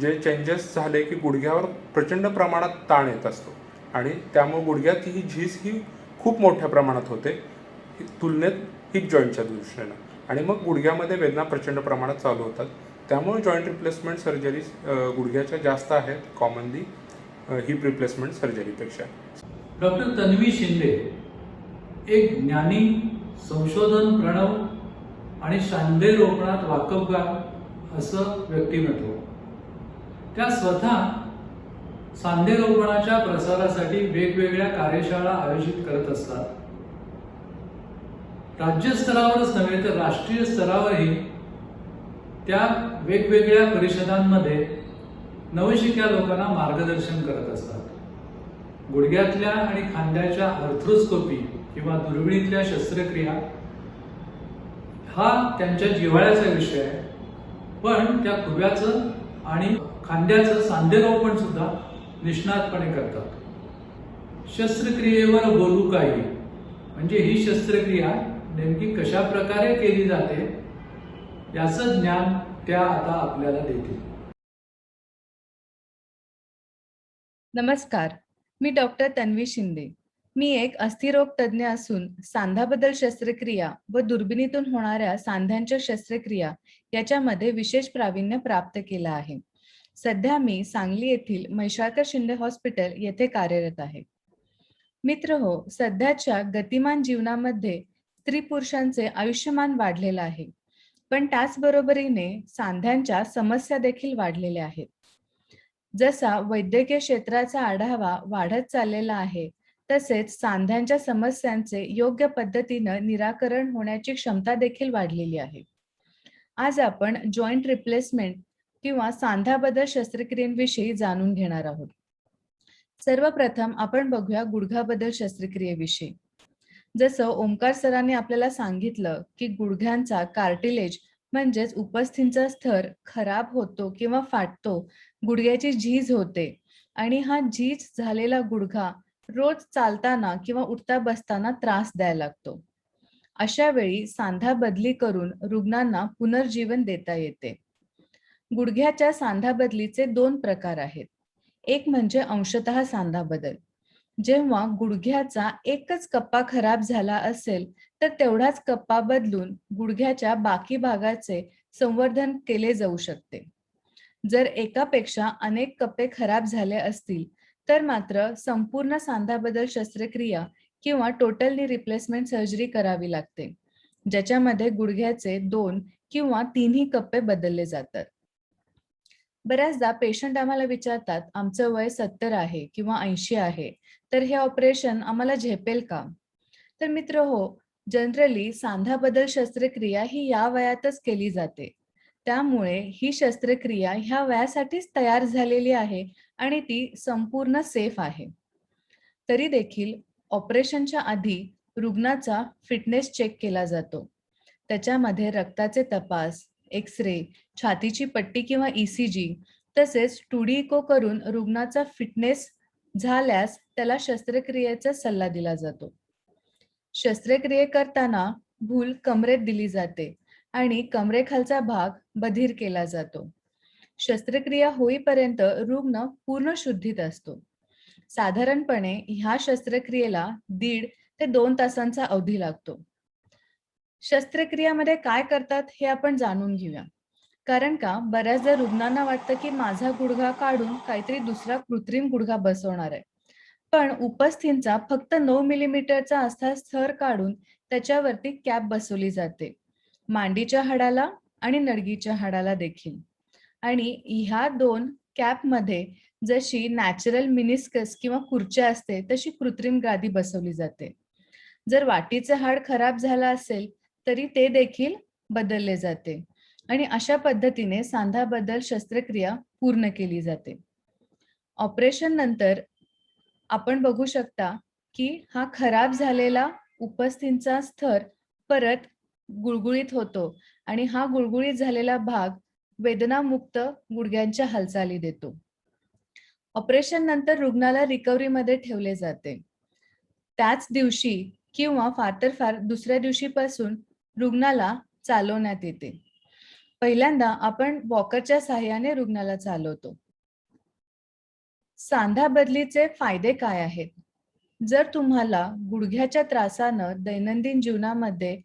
जे चेंजेस झाले की गुडघ्यावर प्रचंड प्रमाणात ताण येत असतो आणि त्यामुळे गुडघ्यात ही झीज ही खूप मोठ्या प्रमाणात होते तुलनेत हिप जॉईंटच्या दृष्टीनं आणि मग गुडघ्यामध्ये वेदना प्रचंड प्रमाणात चालू होतात. त्यामुळे जॉईंट रिप्लेसमेंट सर्जरीज गुडघ्याच्या जास्त आहेत कॉमनली हिप रिप्लेसमेंट सर्जरीपेक्षा. डॉक्टर तन्वी शिंदे एक ज्ञानी, संशोधन प्रणव आणि सांधेरोपणात वाकबगार असं व्यक्तिमत्व. त्या स्वतः सांधेरोपणाच्या प्रसारासाठी वेगवेगळ्या कार्यशाळा आयोजित करत असतात. राज्यस्तरावरच नव्हे तर राष्ट्रीय स्तरावरही त्या वेगवेगळ्या परिषदांमध्ये नवशिक्या लोकांना मार्गदर्शन करत असतात. गुडघ्यातल्या आणि खांद्याच्या आर्थ्रोस्कोपी किंवा दुर्बिणीतल्या शस्त्रक्रिया हा त्यांच्या जिव्हाळ्याचा विषय आहे. पण त्या खुब्याचं आणि खांद्याचं सांधेरोपण सुद्धा निष्णातपणे करतात. शस्त्रक्रियेवर बोलू काही म्हणजे ही शस्त्रक्रिया नेमकी कशा प्रकारे केली जाते याचं ज्ञान त्या आता आपल्याला देतील. नमस्कार, मी डॉक्टर तन्वी शिंदे. मी एक अस्थिरोग तज्ज्ञ असून सांधाबदल शस्त्रक्रिया व दुर्बिणीतून होणाऱ्या सांध्यांच्या शस्त्रक्रिया याच्यामध्ये विशेष प्रावीण्य प्राप्त केलं आहे. सध्या मी सांगली येथील म्हैसाळकर शिंदे हॉस्पिटल येथे कार्यरत आहे. मित्रहो, सध्याच्या गतिमान जीवनामध्ये स्त्री पुरुषांचे आयुष्यमान वाढलेलं आहे, पण त्याचबरोबरीने सांध्यांच्या समस्या देखील वाढलेल्या आहेत. जसा वैद्यकीय क्षेत्राचा आढावा वाढत चाललेला आहे, तसेच सांध्यांच्या समस्यांचे योग्य पद्धतीनं निराकरण होण्याची क्षमता देखील वाढलेली आहे. आज आपण जॉईंट रिप्लेसमेंट किंवा सांधाबदल शस्त्रक्रियेविषयी जाणून घेणार आहोत. सर्वप्रथम आपण बघूया गुडघाबदल शस्त्रक्रियेविषयी. जसं ओमकार सरांनी आपल्याला सांगितलं की गुडघ्यांचा कार्टिलेज म्हणजेच उपस्थींचा स्तर खराब होतो किंवा फाटतो, गुडघ्याची झीज होते आणि हा झीज झालेला गुडघा रोज चालताना किंवा उठता बसताना त्रास द्यायला लागतो. अशा वेळी सांधा बदली करून रुग्णांना पुनर्जीवन देता येते. गुडघ्याच्या सांधा बदलीचे 2 प्रकार आहेत. एक म्हणजे अंशतः सांधा बदल. जेव्हा गुडघ्याचा एकच कप्पा खराब झाला असेल तर तेवढाच कप्पा बदलून गुडघ्याच्या बाकी भागाचे संवर्धन केले जाऊ शकते. जर एकापेक्षा अनेक कप्पे खराब झाले असतील तर मात्र संपूर्ण सांधाबदल शस्त्रक्रिया किंवा टोटल नी रिप्लेसमेंट सर्जरी करावी लागते, ज्याच्यामध्ये गुडघ्याचे 2 किंवा 3 कप्पे बदलले जातात. बऱ्याचदा पेशंट आम्हाला विचारतात, आमचं वय 70 आहे किंवा 80 आहे, तर हे ऑपरेशन आम्हाला झेपेल का? तर मित्र हो, जनरली सांधाबदल शस्त्रक्रिया ही या वयातच केली जाते. त्यामुळे ही शस्त्रक्रिया ह्या वयासाठीच तयार झालेली आहे आणि ती संपूर्ण सेफ आहे. तरी देखील ऑपरेशनच्या आधी रुग्णाचा फिटनेस चेक केला जातो. त्याच्यामध्ये रक्ताचे तपास, एक्स-रे, छातीची पट्टी किंवा ECG तसेच 2D इको करून रुग्णाचा फिटनेस झाल्यास त्याला शस्त्रक्रियेचा सल्ला दिला जातो. शस्त्रक्रिये करताना भूल कमरेत दिली जाते आणि कमरेखालचा भाग बधीर केला जातो. शस्त्रक्रिया होईपर्यंत रुग्ण पूर्ण शुद्धीत असतो. साधारणपणे ह्या शस्त्रक्रियेला 1.5 ते 2 तासांचा अवधी लागतो. शस्त्रक्रियामध्ये काय करतात हे आपण जाणून घेऊया. कारण का बऱ्याचदा रुग्णांना वाटतं की माझा गुडघा काढून काहीतरी दुसरा कृत्रिम गुडघा बसवणार आहे. पण उपस्थींचा फक्त 9 मिलीमीटरचा असा थर काढून त्याच्यावरती कॅप बसवली जाते, मांडीच्या हाडाला आणि नडगीच्या हाडाला देखील. आणि ह्या 2 कॅपमध्ये जशी नॅचरल मिनिस्कस किंवा खुर्च्या असते तशी कृत्रिम गादी बसवली जाते. जर वाटीचं हाड खराब झालं असेल तरी ते देखील बदलले जाते आणि अशा पद्धतीने सांधाबद्दल शस्त्रक्रिया पूर्ण केली जाते. ऑपरेशन नंतर आपण बघू शकता की हा खराब झालेला उपस्थींचा स्तर परत गुळगुळीत होतो आणि हा गुळगुळीत झालेला भाग वेदनामुक्त गुडघ्यांच्या हालचाली देतो. ऑपरेशन नंतर रुग्णाला रिकव्हरीमध्ये ठेवले जाते. त्याच दिवशी किंवा फार तर फार दुसऱ्या दिवशीपासून रुग्णाला चालवण्यात येते. पहिल्यांदा आपण वॉकरच्या सहाय्याने रुग्णाला चालवतो. सांधा बदलीचे फायदे काय आहेत? जर तुम्हाला गुडघ्याच्या त्रासानं दैनंदिन जीवनामध्ये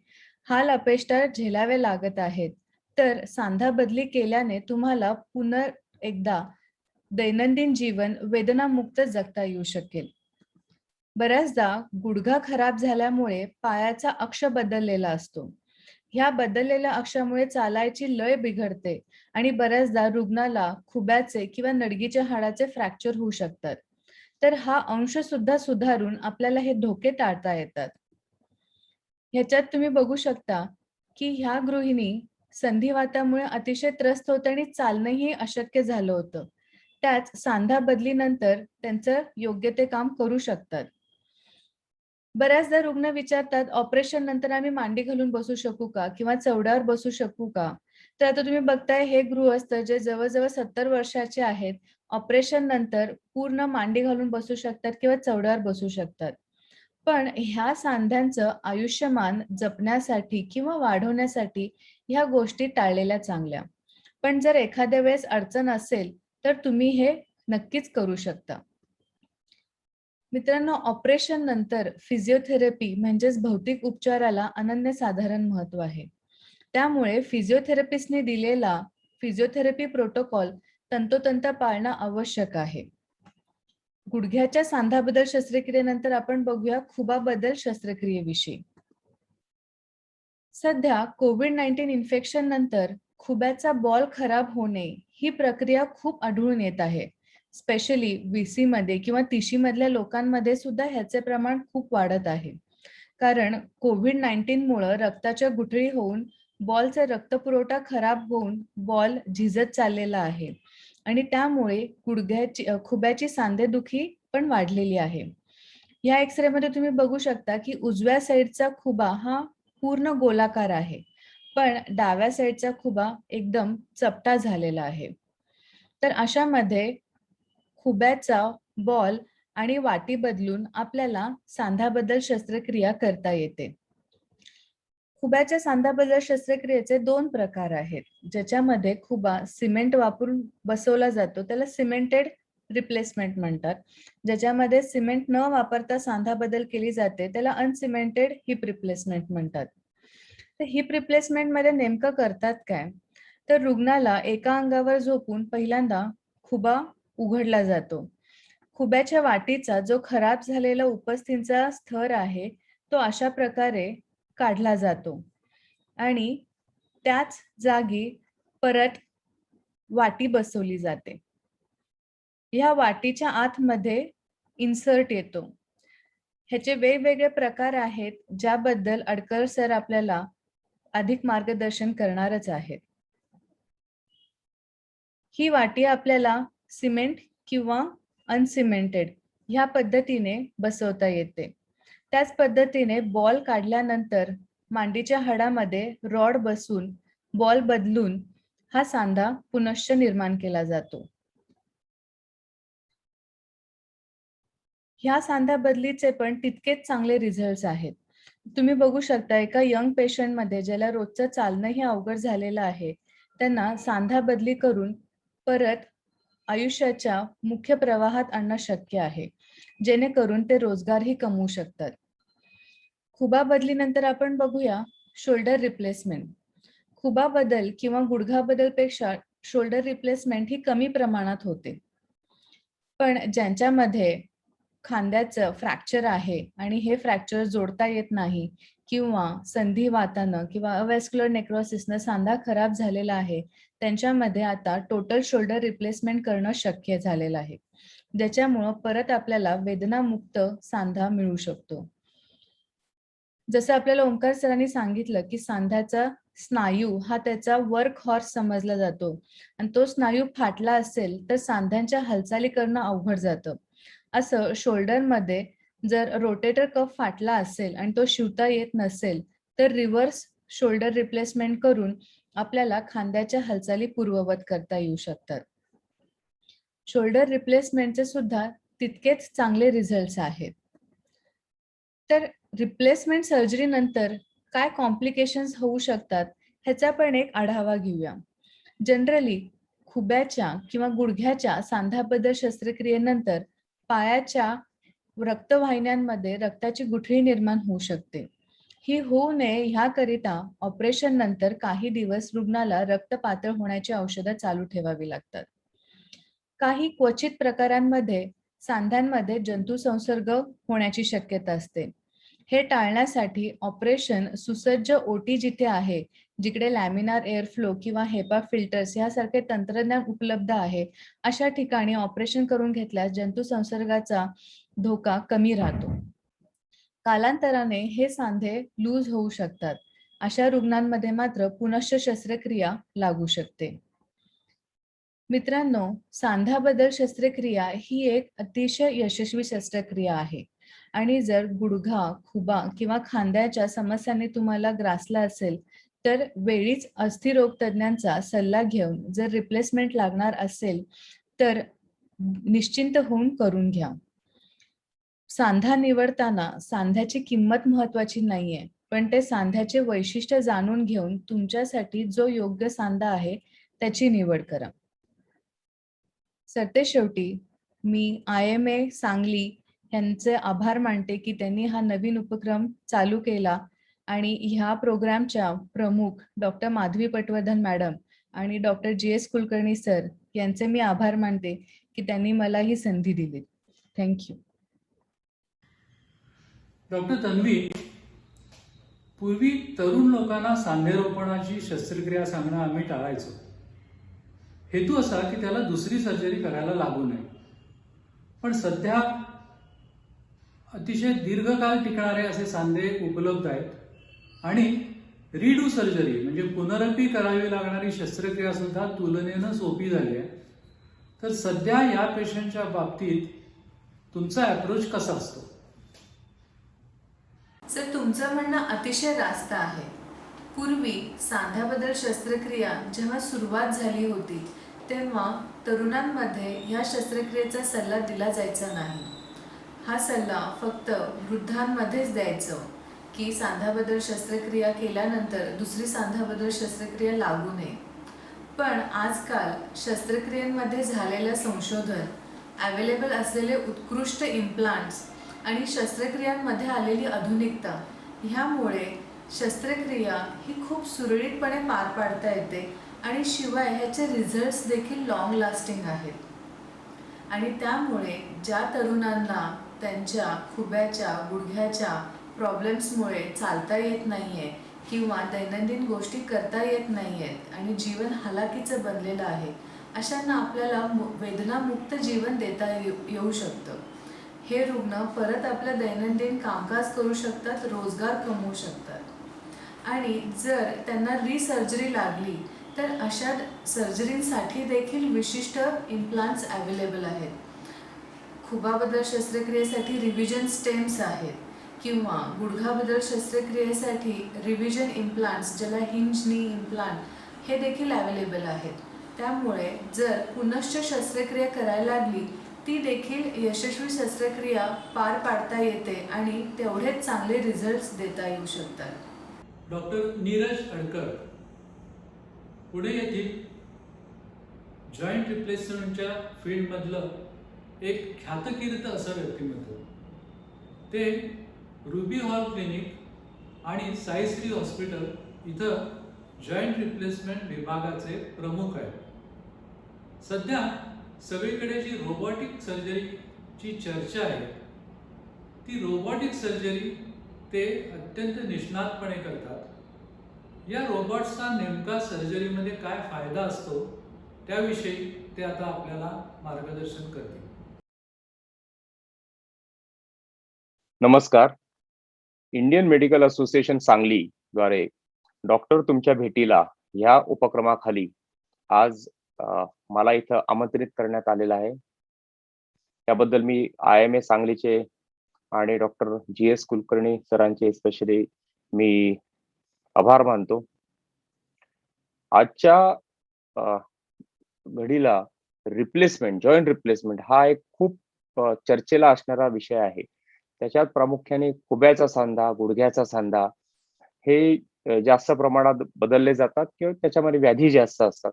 हाल अपेष्टा झेलावे लागत आहेत, तर सांधा बदली केल्याने तुम्हाला पुन्हा एकदा दैनंदिन जीवन वेदनामुक्त जगता येऊ शकेल. बऱ्याचदा गुडघा खराब झाल्यामुळे पायाचा अक्ष बदललेला असतो. ह्या बदललेल्या अक्षामुळे चालायची लय बिघडते आणि बऱ्याचदा रुग्णाला खुब्याचे किंवा नडगीच्या हाडाचे फ्रॅक्चर होऊ शकतात. तर हा अंश सुद्धा सुधारून आपल्याला हे धोके टाळता येतात. ह्याच्यात तुम्ही बघू शकता की ह्या गृहिणी संधिवातामुळे अतिशय त्रस्त होत आणि चालणंही अशक्य झालं होतं. त्याच सांधा बदलीनंतर त्यांचं योग्य ते काम करू शकतात. बऱ्याचदा रुग्ण विचारतात, ऑपरेशन नंतर आम्ही मांडी घालून बसू शकू का किंवा चवड्यावर बसू शकू का? तर आता तुम्ही बघताय हे गृहस्थ जे जवळजवळ 70 वर्षाचे आहेत, ऑपरेशन नंतर पूर्ण मांडी घालून बसू शकतात किंवा चवड्यावर बसू शकतात. पण ह्या सांध्यांचं आयुष्यमान जपण्यासाठी किंवा वाढवण्यासाठी ह्या गोष्टी टाळलेल्या चांगल्या. पण जर एखाद्या वेळेस अडचण असेल तर तुम्ही हे नक्कीच करू शकता. मित्रांनो, ऑपरेशन नंतर फिजिओथेरपी म्हणजेच भौतिक उपचाराला अनन्यसाधारण महत्व आहे. त्यामुळे फिजिओथेरपिस्टने दिलेला फिजिओथेरपी प्रोटोकॉल तंतोतंत पाळणं आवश्यक आहे. गुडघ्याच्या सांधाबद्दल शस्त्रक्रियेनंतर आपण बघूया खुबाबद्दल शस्त्रक्रियेविषयी. सध्या कोविड-19 इन्फेक्शन नंतर खुब्याचा बॉल खराब होणे ही प्रक्रिया खूप आढळून येत आहे. स्पेशली VC मध्ये किंवा तिशी मधल्या लोकांमध्ये सुद्धा ह्याचे प्रमाण खूप वाढत आहे. कारण कोविड-19 मुळे रक्ताच्या गुठळी होऊन बॉलचा रक्तपुरवठा खराब होऊन बॉल झिजत चाललेला आहे आणि त्यामुळे खुब्याची सांधेदुखी पण वाढलेली आहे. या एक्सरे मध्ये तुम्ही बघू शकता की उजव्या साईडचा खुबा हा पूर्ण गोलाकार आहे, पण डाव्या साईडचा खुबा एकदम चपटा झालेला आहे. तर अशामध्ये खुब्याचा बॉल आणि वाटी बदलून आपल्याला सांधाबद्दल शस्त्रक्रिया करता येते. खुब्याच्या सांधाबद्दल शस्त्रक्रियेचे 2 प्रकार आहेत, ज्याच्यामध्ये खुबा सिमेंट वापरून बसवला जातो, त्याला सिमेंटेड रिप्लेसमेंट म्हणतात. ज्याच्यामध्ये सिमेंट न वापरता सांधाबद्दल केली जाते त्याला अनसिमेंटेड हिप रिप्लेसमेंट म्हणतात. तर हिप रिप्लेसमेंट मध्ये नेमकं करतात काय? तर रुग्णाला एका अंगावर झोपून पहिल्यांदा खुबा उघडला जातो. खुब्याच्या वाटीचा जो खराब झालेला उपस्थींचा स्तर आहे तो अशा प्रकारे काढला जातो आणि त्याच जागी परत वाटी बसवली जाते. ह्या वाटीच्या आतमध्ये इन्सर्ट येतो. ह्याचे वेगवेगळे प्रकार आहेत, ज्याबद्दल अडकर सर आपल्याला अधिक मार्गदर्शन करणारच आहेत. ही वाटी आपल्याला सिमेंट किंवा अनसिमेंटेड ह्या पद्धतीने बसवता येते. त्याच पद्धतीने बॉल काढल्यानंतर मांडीच्या हाडामध्ये रॉड बसून बॉल बदलून हा सांधा पुनश्च निर्माण केला जातो. ह्या सांधा बदलीचे पण तितकेच चांगले रिझल्ट्स आहेत. तुम्ही बघू शकता एका यंग पेशंट मध्ये ज्याला रोजचं चालणंही अवघड झालेलं आहे, त्यांना सांधा बदली करून परत आयुष्याच्या मुख्य प्रवाहात आणणं शक्य आहे, जेणेकरून ते रोजगारही कमवू शकतात. खुबा बदलीनंतर आपण बघूया शोल्डर रिप्लेसमेंट. खुबा बदल किंवा गुडघा बदलपेक्षा शोल्डर रिप्लेसमेंट ही कमी प्रमाणात होते. पण ज्यांच्यामध्ये खांद्याचं फ्रॅक्चर आहे आणि हे फ्रॅक्चर जोडता येत नाही किंवा संधिवातानं किंवा अव्हॅस्क्युलर नेक्रोसिसनं सांधा खराब झालेला आहे, त्यांच्यामध्ये आता टोटल शोल्डर रिप्लेसमेंट करणं शक्य झालेलं आहे, ज्याच्यामुळं परत आपल्याला वेदनामुक्त सांधा मिळू शकतो. जसं आपल्याला ओंकार सरांनी सांगितलं की सांध्याचा स्नायू हा त्याचा वर्क हॉर्स समजला जातो आणि तो स्नायू फाटला असेल तर सांध्यांच्या हालचाली करणं अवघड जातं. असं शोल्डरमध्ये जर रोटेटर कफ फाटला असेल आणि तो शिवता येत नसेल तर रिव्हर्स शोल्डर रिप्लेसमेंट करून आपल्याला खांद्याच्या हालचाली पूर्ववत करता येऊ शकतात. शोल्डर रिप्लेसमेंटचे सुद्धा तितकेच चांगले रिझल्ट्स आहेत. तर रिप्लेसमेंट सर्जरी नंतर काय कॉम्प्लिकेशन्स होऊ शकतात ह्याचा पण एक आढावा घेऊया. जनरली खुब्याच्या किंवा गुडघ्याच्या सांधाबद्दल शस्त्रक्रियेनंतर पायाच्या रक्तवाहिन्यांमध्ये रक्ताची गुठळी निर्माण होऊ शकते. ही होऊ नये ह्याकरिता ऑपरेशन नंतर काही दिवस रुग्णाला रक्त पातळ होण्याची औषधं चालू ठेवावी लागतात. काही क्वचित प्रकारांमध्ये सांध्यांमध्ये जंतू संसर्ग होण्याची शक्यता असते. हे टाळण्यासाठी ऑपरेशन सुसज्ज ओटी जिथे आहे, जिकडे लॅमिनार एअर फ्लो किंवा हेपा फिल्टर्स यासारखे तंत्रज्ञान उपलब्ध आहे, अशा ठिकाणी ऑपरेशन करून घेतल्यास जंतू संसर्गाचा धोका कमी राहतो. कालांतराने हे सांधे लूज होऊ शकतात. अशा रुग्णांमध्ये मात्र पुनश्च शस्त्रक्रिया लागू शकते. मित्रांनो, सांधाबदल शस्त्रक्रिया ही एक अतिशय यशस्वी शस्त्रक्रिया आहे आणि जर गुडघा, खुबा किंवा खांद्याच्या समस्यांनी तुम्हाला ग्रासला असेल तर वेळीच अस्थिरोग तज्ञांचा सल्ला घेऊन जर रिप्लेसमेंट लागणार असेल तर निश्चिंत होऊन करून घ्या. सांधा निवडताना सांध्याची किंमत महत्वाची नाहीये, पण ते सांध्याचे वैशिष्ट्य जाणून घेऊन तुमच्यासाठी जो योग्य सांधा आहे त्याची निवड करा. सरतेशेवटी मी IMA सांगली यांचे आभार मानते की त्यांनी हा नवीन उपक्रम चालू केला आणि ह्या प्रोग्रामच्या प्रमुख डॉक्टर माधवी पटवर्धन मॅडम आणि डॉक्टर GS कुलकर्णी सर यांचे मी आभार मानते की त्यांनी मला ही संधी दिली. थँक्यू. डॉक्टर तन्वी, पूर्वी तरुण लोकांना सांधेरोपणाची शस्त्रक्रिया सांगणं आम्ही टाळायचो. हेतू असा की त्याला दुसरी सर्जरी करायला लागू नये. पण सध्या अतिशय दीर्घकाळ टिकणारे असे सांधे उपलब्ध आहेत आणि रिडू सर्जरी म्हणजे पुनरपी करावी लागणारी शस्त्रक्रिया सुद्धा तुलनेनं सोपी झाली आहे. तर सध्या या पेशंटच्या बाबतीत तुमचा अप्रोच कसा असतो? सर, तुमचं म्हणणं अतिशय रास्त आहे. पूर्वी सांध्याबद्दल शस्त्रक्रिया जेव्हा सुरुवात झाली होती तेव्हा तरुणांमध्ये ह्या शस्त्रक्रियेचा सल्ला दिला जायचा नाही. हा सल्ला फक्त वृद्धांमध्येच द्यायचं की सांध्याबद्दल शस्त्रक्रिया केल्यानंतर दुसरी सांध्याबद्दल शस्त्रक्रिया लागू नये. पण आजकाल शस्त्रक्रियेमध्ये झालेलं संशोधन, अवेलेबल असलेले उत्कृष्ट इम्प्लांट्स आणि शस्त्रक्रियांमध्ये आलेली आधुनिकता ह्यामुळे शस्त्रक्रिया ही खूप सुरळीतपणे पार पाडता येते आणि शिवाय ह्याचे रिझल्ट्स देखील लॉंग लास्टिंग आहेत. आणि त्यामुळे ज्या तरुणांना त्यांच्या खुब्याच्या, गुडघ्याच्या प्रॉब्लेम्समुळे चालता येत नाहीये किंवा दैनंदिन गोष्टी करता येत नाहीयेत आणि जीवन हालाकीचं बनलेलं आहे, अशांना आपल्याला वेदनामुक्त जीवन देता येऊ शकतं. हे रुग्ण परत आपलं दैनंदिन कामकाज करू शकतात, रोजगार कमवू शकतात. आणि जर त्यांना रिसर्जरी लागली तर अशा सर्जरींसाठी देखील विशिष्ट इम्प्लांट्स अवेलेबल आहेत. खुबाबद्दल शस्त्रक्रियेसाठी रिव्हिजन स्टेम्स आहेत किंवा गुडघाबद्दल शस्त्रक्रियेसाठी रिव्हिजन इम्प्लांट्स, ज्याला हिंज नी इम्प्लांट, हे देखील अवेलेबल आहेत. त्यामुळे जर पुनश्च शस्त्रक्रिया करायला लागली ती देखील यशस्वी शस्त्रक्रिया पार पाडता येते आणि तेवढेच चांगले रिझल्ट्स देता येऊ शकतात. डॉक्टर नीरज अडकर, पुणे येथील जॉईंट रिप्लेसमेंटच्या फील्डमधलं एक ख्यातकीर्त असं व्यक्तिमत्व. ते रुबी हॉल क्लिनिक आणि साईश्री हॉस्पिटल इथं जॉईंट रिप्लेसमेंट विभागाचे प्रमुख आहेत. सध्या सगळीकडे जी रोबोटिक सर्जरीची चर्चा आहे ती रोबोटिक सर्जरी ते अत्यंत निष्णातपणे करतात. या रोबोट्सचा नेमका सर्जरीमध्ये काय फायदा असतो त्याविषयी ते आता आपल्याला मार्गदर्शन करतील. नमस्कार. इंडियन मेडिकल असोसिएशन सांगली द्वारे डॉक्टर तुमच्या भेटीला ह्या उपक्रमाखाली आज मला इथं आमंत्रित करण्यात आलेलं आहे. त्याबद्दल मी IIMA सांगलीचे आणि डॉक्टर GS कुलकर्णी सरांचे स्पेशली मी आभार मानतो. आजच्या अ, घडीला जॉईंट रिप्लेसमेंट हा एक खूप चर्चेला असणारा विषय आहे. त्याच्यात प्रामुख्याने खुब्याचा सांधा, गुडघ्याचा सांधा हे जास्त प्रमाणात बदलले जातात किंवा त्याच्यामध्ये व्याधी जास्त असतात.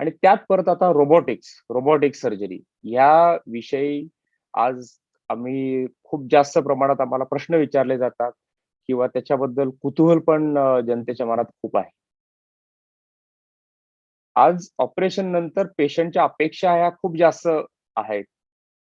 आणि त्यात परत आता रोबोटिक सर्जरी या विषयी आज आम्ही खूप जास्त प्रमाणात आम्हाला प्रश्न विचारले जातात किंवा त्याच्याबद्दल कुतूहल पण जनतेच्या मनात खूप आहे. आज ऑपरेशन नंतर पेशंटच्या अपेक्षा ह्या खूप जास्त आहेत.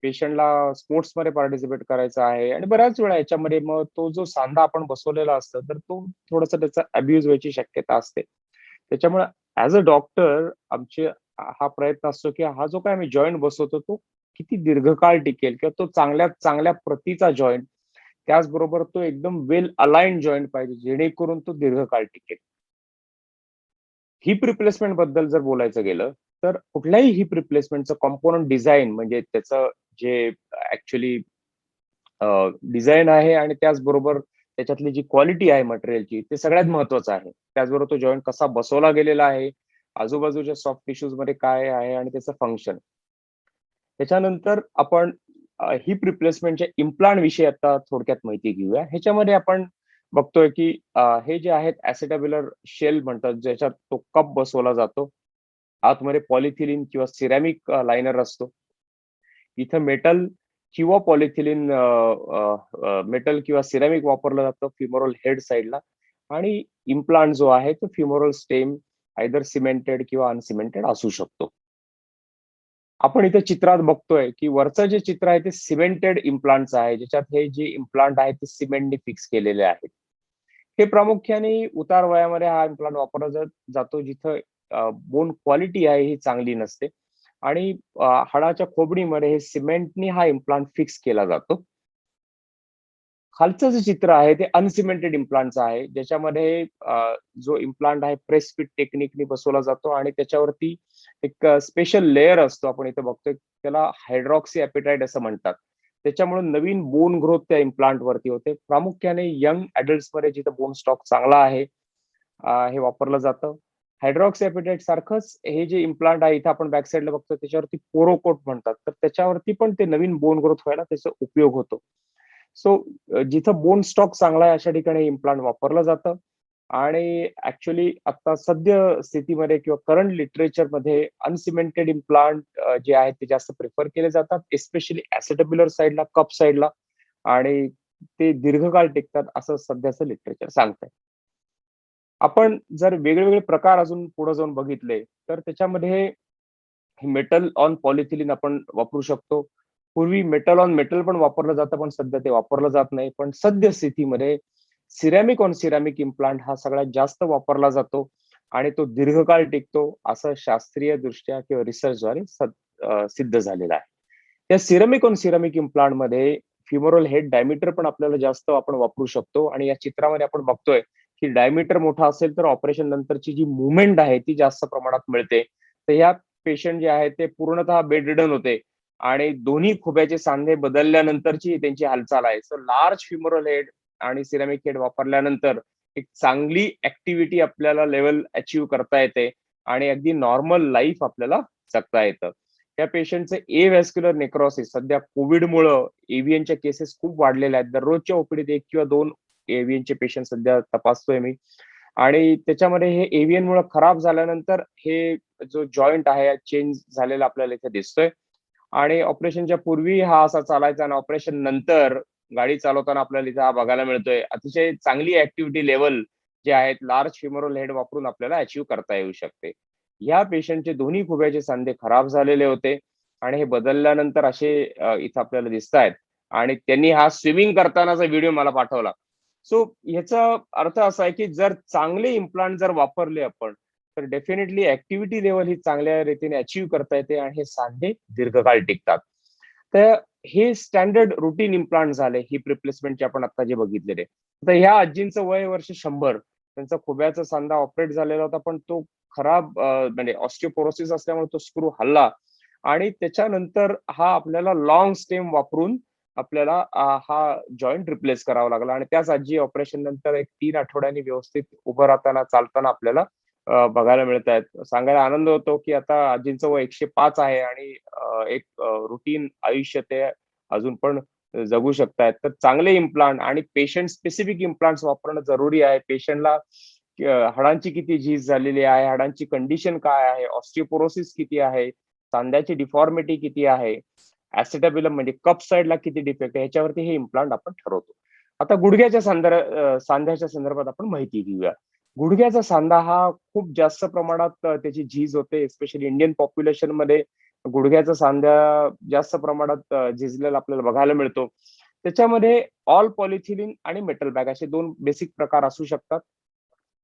पेशंटला स्पोर्ट्समध्ये पार्टिसिपेट करायचं आहे आणि बऱ्याच वेळा याच्यामध्ये मग तो जो सांधा आपण बसवलेला असतो तर तो थोडासा त्याचा अब्यूज व्हायची शक्यता असते. त्याच्यामुळे ॲज अ डॉक्टर आमचे हा प्रयत्न असतो की हा जो काही आम्ही जॉइंट बसवतो तो किती दीर्घकाळ टिकेल किंवा तो चांगल्यात चांगल्या प्रतीचा जॉइंट, त्याचबरोबर तो एकदम वेल अलाइन्ड जॉइंट पाहिजे जेणेकरून तो दीर्घकाळ टिकेल. हिप रिप्लेसमेंट बद्दल जर बोलायचं गेलं तर कुठल्याही हिप रिप्लेसमेंटचं कॉम्पोनंट डिझाइन म्हणजे त्याचं जे ऍक्च्युली डिझाइन आहे आणि त्याचबरोबर त्याच्यातली जी क्वालिटी आहे मटेरियलची ते सगळ्यात महत्वाचं आहे. त्याचबरोबर तो जॉइंट कसा बसवला गेलेला आहे, आजूबाजूच्या सॉफ्ट टिश्यूज मध्ये काय आहे आणि त्याचं फंक्शन. त्याच्यानंतर आपण हिप रिप्लेसमेंटच्या इम्प्लांट विषयी आता थोडक्यात माहिती घेऊया. ह्याच्यामध्ये आपण बघतोय की हे जे आहेत ऍसेटाब्युलर शेल म्हणतात ज्याच्यात तो कप बसवला जातो. आतमध्ये पॉलिथिलीन किंवा सिरॅमिक लायनर असतो. इथं मेटल किंवा सिरॅमिक वापरलं जातं फिमोरल हेड साईडला आणि इम्प्लांट जो आहे तो फिमोरल स्टेम आयदर सिमेंटेड किंवा अनसिमेंटेड असू शकतो. आपण इथे चित्रात बघतोय की वरचं जे चित्र आहे ते सिमेंटेड इम्प्लांटचं आहे, ज्याच्यात हे जे इम्प्लांट आहेत ते सिमेंटने फिक्स केलेले आहेत. हे प्रामुख्याने उतार वयामध्ये हा इम्प्लांट वापरला जातो जिथं बोन क्वालिटी आहे ही चांगली नसते आणि हाडाच्या खोबणीमध्ये हे सिमेंटनी हा इम्प्लांट फिक्स केला जातो. खालचं जे चित्र आहे ते अनसिमेंटेड इम्प्लांटचं आहे, ज्याच्यामध्ये जो इम्प्लांट आहे प्रेस फिट टेक्निकनी बसवला जातो आणि त्याच्यावरती एक स्पेशल लेयर असतो. आपण इथे बघतोय त्याला हायड्रॉक्सी एपिटाइट असं म्हणतात. त्याच्यामुळे नवीन बोन ग्रोथ त्या इम्प्लांट वरती होते. प्रामुख्याने यंग अडल्ट्स मध्ये जिथं बोन स्टॉक चांगला आहे हे वापरलं जातं. हायड्रॉक्सी एपिटाइट सारखंच हे जे इम्प्लांट आहे इथं आपण बॅक साईडला बघतो त्याच्यावरती पोरोकोट म्हणतात. तर त्याच्यावरती पण ते नवीन बोन ग्रोथ व्हायला त्याचा उपयोग होतो. सो जिथं बोन स्टॉक चांगला आहे अशा ठिकाणी इम्प्लांट वापरलं जातं आणि ऍक्च्युली आता सद्य स्थितीमध्ये किंवा करंट लिटरेचरमध्ये अनसिमेंटेड इम्प्लांट जे आहेत ते जास्त प्रिफर केले जातात, एस्पेशली ऍसेटॅब्युलर साईडला, कप साईडला आणि ते दीर्घकाळ टिकतात असं सध्याचं लिटरेचर सांगतंय. आपण जर वेगवेगळे प्रकार अजून पुढे जाऊन बघितले तर त्याच्यामध्ये मेटल ऑन पॉलिथिलीन आपण वापरू शकतो. पूर्वी मेटल ऑन मेटल पण वापरलं जातं पण सध्या ते वापरलं जात नाही. पण सद्य स्थितीमध्ये सिरॅमिक ऑन सिरॅमिक इम्प्लांट हा सगळ्यात जास्त वापरला जातो आणि तो दीर्घकाळ टिकतो असं शास्त्रीय दृष्ट्या किंवा रिसर्चद्वारे सिद्ध झालेलं आहे. त्या सिरॅमिक ऑन सिरॅमिक इम्प्लांट मध्ये फिमोरल हेड डायमीटर पण आपल्याला जास्त आपण वापरू शकतो आणि या चित्रामध्ये आपण बघतोय की डायमीटर मोठा असेल तर ऑपरेशन नंतरची जी मुवमेंट आहे ती जास्त प्रमाणात मिळते. तर ह्या पेशंट जे आहेत ते पूर्णतः बेड रिडन होते आणि दोन्ही खुब्याचे सांधे बदलल्यानंतरची त्यांची हालचाल आहे. सो लार्ज फ्युमरल हेड आणि सिरॅमिक हेड वापरल्यानंतर एक चांगली ऍक्टिव्हिटी आपल्याला लेवल अचीव्ह करता येते आणि अगदी नॉर्मल लाईफ आपल्याला जगता येतं. त्या पेशंटचे व्हॅस्क्युलर नेक्रोसिस सध्या कोविडमुळं एव्हीएनच्या केसेस खूप वाढलेल्या आहेत. दररोजच्या ओपीडीत 1 किंवा 2 एव्हीएनचे पेशंट सध्या तपासतोय मी आणि त्याच्यामध्ये हे एव्हीएन मुळे खराब झाल्यानंतर हे जो जॉईंट आहे चेंज झालेला आपल्याला इथे दिसतोय आणि ऑपरेशनच्या पूर्वी हा असा चालायचा आणि ऑपरेशन नंतर गाडी चालवताना आपल्याला इथे हा बघायला मिळतोय. अतिशय चांगली ऍक्टिव्हिटी लेवल जे आहेत लार्ज फिमोरल हेड वापरून आपल्याला अचीव्ह करता येऊ शकते. या पेशंटचे दोन्ही खुब्याचे सांधे खराब झालेले होते आणि हे बदलल्यानंतर असे इथं आपल्याला दिसत आहेत आणि त्यांनी हा स्विमिंग करतानाचा व्हिडिओ मला पाठवला. सो ह्याचा अर्थ असा आहे की जर चांगले इम्प्लांट जर वापरले आपण तर डेफिनेटली ऍक्टिव्हिटी लेवल ही चांगल्या रीतीने अचीव्ह करता येते आणि हे सांधे दीर्घकाळ टिकतात. तर हे स्टँडर्ड रुटीन इम्प्लांट झाले हिप रिप्लेसमेंटचे आपण आता जे बघितलेले. आता ह्या आजींचं वय वर्ष 100 त्यांचा खुब्याचा सांधा ऑपरेट झालेला होता, पण तो खराब म्हणजे ऑस्टिओपोरोसिस असल्यामुळे तो स्क्रू हलला आणि त्याच्यानंतर हा आपल्याला लॉंग स्टेम वापरून आपल्याला हा जॉईंट रिप्लेस करावा लागला आणि त्याच आजी ऑपरेशन नंतर एक 3 आठवड्यांनी व्यवस्थित उभं राहताना, चालताना आपल्याला बघायला मिळत आहेत. सांगायला आनंद होतो, की आता आजींचं वय 105 आहे आणि एक रुटीन आयुष्य ते अजून पण जगू शकतायत. तर चांगले इम्प्लांट आणि पेशंट स्पेसिफिक इम्प्लांट्स वापरणं जरुरी आहे. पेशंटला हाडांची किती झीज झालेली आहे, हाडांची कंडिशन काय आहे, ऑस्टिओपोरोसिस किती आहे, सांध्याची डिफॉर्मिटी किती आहे, ऍसिटाबिलम म्हणजे कप साइडला किती डिफेक्ट आहे, ह्याच्यावरती हे इम्प्लांट आपण ठरवतो. आता गुडघ्याच्या सांध्याच्या संदर्भात आपण माहिती घेऊया. गुडघ्याचा सांधा हा खूप जास्त प्रमाणात त्याची झीज होते, स्पेशली इंडियन पॉप्युलेशन मध्ये गुडघ्याचा सांधा जास्त प्रमाणात झिजलेला आपल्याला बघायला मिळतो. त्याच्यामध्ये ऑल पॉलिथिलिन आणि मेटल बॅग असे 2 बेसिक प्रकार असू शकतात.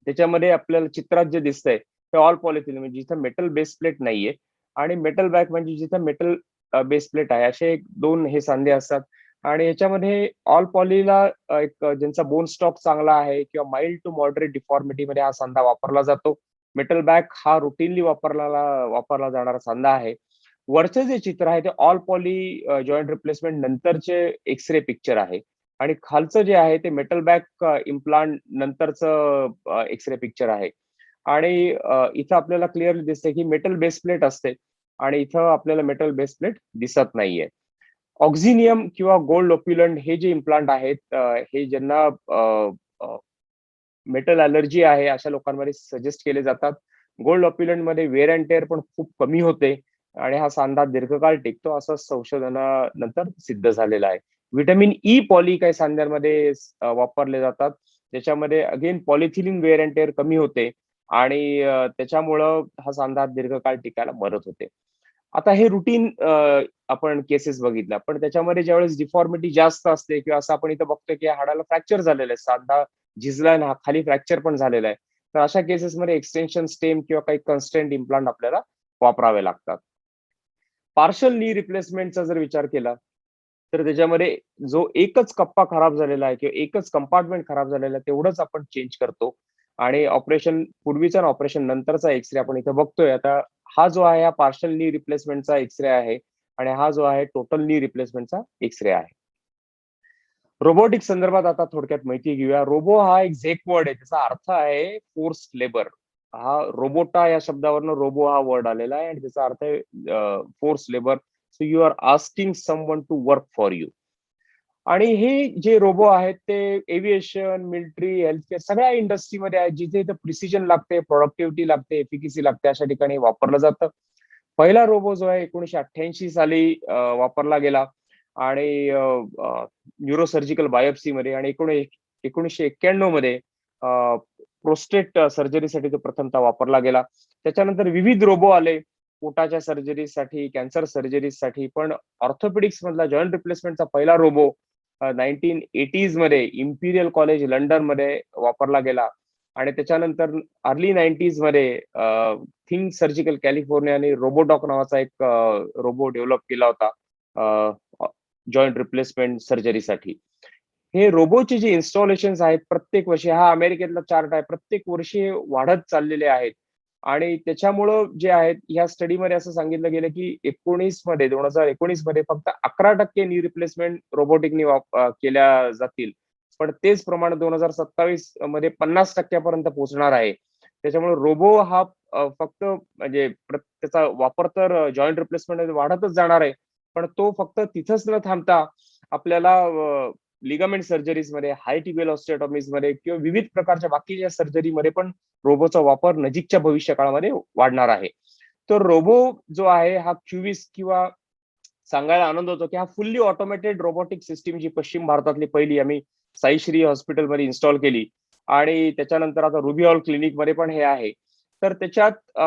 त्याच्यामध्ये आपल्याला चित्रात जे दिसतंय ते ऑल पॉलिथिलिन म्हणजे जिथं मेटल बेस प्लेट नाहीये आणि मेटल बॅग म्हणजे जिथं मेटल बेस प्लेट आहे, असे 2 हे सांधे असतात. आणि याच्यामध्ये ऑल पॉलीला एक ज्यांचा बोन स्टॉक चांगला आहे किंवा माइल्ड टू मॉडरेट डिफॉर्मिटी मध्ये हा सांधा वापरला जातो. मेटल बॅग हा रुटीनली वापरला जाणारा सांधा आहे. वरचे जे चित्र आहे ते ऑल पॉली जॉईंट रिप्लेसमेंट नंतरचे एक्स-रे पिक्चर आहे आणि खालचं जे आहे ते मेटल बॅग इम्प्लांट नंतरचं एक्स-रे पिक्चर आहे. आणि इथं आपल्याला क्लिअरली दिसतंय की मेटल बेस प्लेट असते आणि इथं आपल्याला मेटल बेस प्लेट दिसत नाहीये. ऑक्झिनियम किंवा गोल्ड ओप्युलंट हे जे इम्प्लांट आहेत, हे ज्यांना मेटल अलर्जी आहे अशा लोकांमध्ये सजेस्ट केले जातात. गोल्ड ऑप्युलंट मध्ये वेअर अँड टेअर पण खूप कमी होते आणि हा सांधा दीर्घकाळ टिकतो असं संशोधनानंतर सिद्ध झालेलं आहे. व्हिटॅमिन ई पॉली काही सांध्यांमध्ये वापरले जातात. ज्याच्यामध्ये again polyethylene wear and tear कमी होते आणि त्याच्यामुळं हा सांधा दीर्घकाळ टिकायला मदत होते. आता हे रुटीन आपण केसेस बघितल्या, पण त्याच्यामध्ये ज्यावेळेस डिफॉर्मिटी जास्त असते किंवा असं आपण इथं बघतोय की या हाडाला फ्रॅक्चर झालेलं आहे, सांधा झिजलाय आणि खाली फ्रॅक्चर पण झालेला आहे. तर अशा केसेसमध्ये एक्सटेन्शन स्टेम किंवा काही कन्स्ट्रेंट इम्प्लांट आपल्याला वापरावे लागतात. पार्शल नी रिप्लेसमेंटचा जर विचार केला, तर त्याच्यामध्ये जो एकच कप्पा खराब झालेला आहे किंवा एकच कंपार्टमेंट खराब झालेला आहे, तेवढंच आपण चेंज करतो. आणि ऑपरेशन पूर्वीचा आणि ऑपरेशन नंतरचा एक्स-रे आपण इथं बघतोय. आता हा जो आहे हा पार्शल नी रिप्लेसमेंटचा एक्स-रे आहे आणि हा जो आहे टोटल नी रिप्लेसमेंटचा एक्स-रे आहे. रोबोटिक संदर्भात आता थोडक्यात माहिती घेऊया. रोबो हा एक झेक वर्ड आहे. त्याचा अर्थ आहे फोर्स लेबर. हा रोबोटा या शब्दावरनं रोबो हा वर्ड आलेला आहे आणि त्याचा अर्थ आहे force labour. So you are asking someone to work for you. आणि हे जे रोबो आहेत ते एव्हिएशन, मिलिटरी, हेल्थकेअर सगळ्या इंडस्ट्रीमध्ये आहेत. जिथे इथं प्रिसिजन लागते, प्रोडक्टिव्हिटी लागते, एफिकसी लागते, अशा ठिकाणी वापरलं जातं. पहिला रोबो जो आहे 1988 साली वापरला गेला आणि न्यूरोसर्जिकल बायोप्सीमध्ये आणि 1991 मध्ये प्रोस्टेट सर्जरीसाठी तो प्रथमतः वापरला गेला. त्याच्यानंतर विविध रोबो आले पोटाच्या सर्जरीसाठी, कॅन्सर सर्जरीसाठी. पण ऑर्थोपेडिक्स मधला जॉईंट रिप्लेसमेंटचा पहिला रोबो 1980s मध्ये इम्पिरियल कॉलेज लंडन मध्ये वापरला गेला आणि त्याच्यानंतर अर्ली 90s मध्ये थिंक सर्जिकल कॅलिफोर्नियाने रोबोडॉक नावाचा एक रोबो डेव्हलप केला होता जॉईंट रिप्लेसमेंट सर्जरीसाठी. हे रोबोचे जे इन्स्टॉलेशन आहेत प्रत्येक वर्षी, हा अमेरिकेतला चार्ट आहे, प्रत्येक वर्षी वाढत चाललेले आहेत. आणि त्याच्यामुळं जे आहेत ह्या स्टडीमध्ये असं सांगितलं गेलं की 2019 मध्ये फक्त 11% नी रिप्लेसमेंट रोबोटिकनी केल्या जातील. पण तेच प्रमाण 2027 मध्ये 50% पर्यंत पोहोचणार आहे. त्याच्यामुळे रोबो हा फक्त म्हणजे त्याचा वापर तर जॉईंट रिप्लेसमेंट वाढतच जाणार आहे. पण तो फक्त तिथंच न थांबता आपल्याला लिगामेंट सर्जरीज मध्ये, हाय टिबियल ऑस्टिओटॉमीज मध्ये किंवा विविध प्रकारच्या बाकीच्या सर्जरीमध्ये पण रोबोचा वापर नजीकच्या भविष्यकाळामध्ये वाढणार आहे. तर रोबो जो आहे हा क्युबिस किंवा सांगायला आनंद होतो की हा फुल्ली ऑटोमेटेड रोबोटिक सिस्टीम जी पश्चिम भारतातली पहिली आम्ही साईश्री हॉस्पिटलमध्ये इन्स्टॉल केली आणि त्याच्यानंतर आता रुबी हॉल क्लिनिकमध्ये पण हे आहे. तर त्याच्यात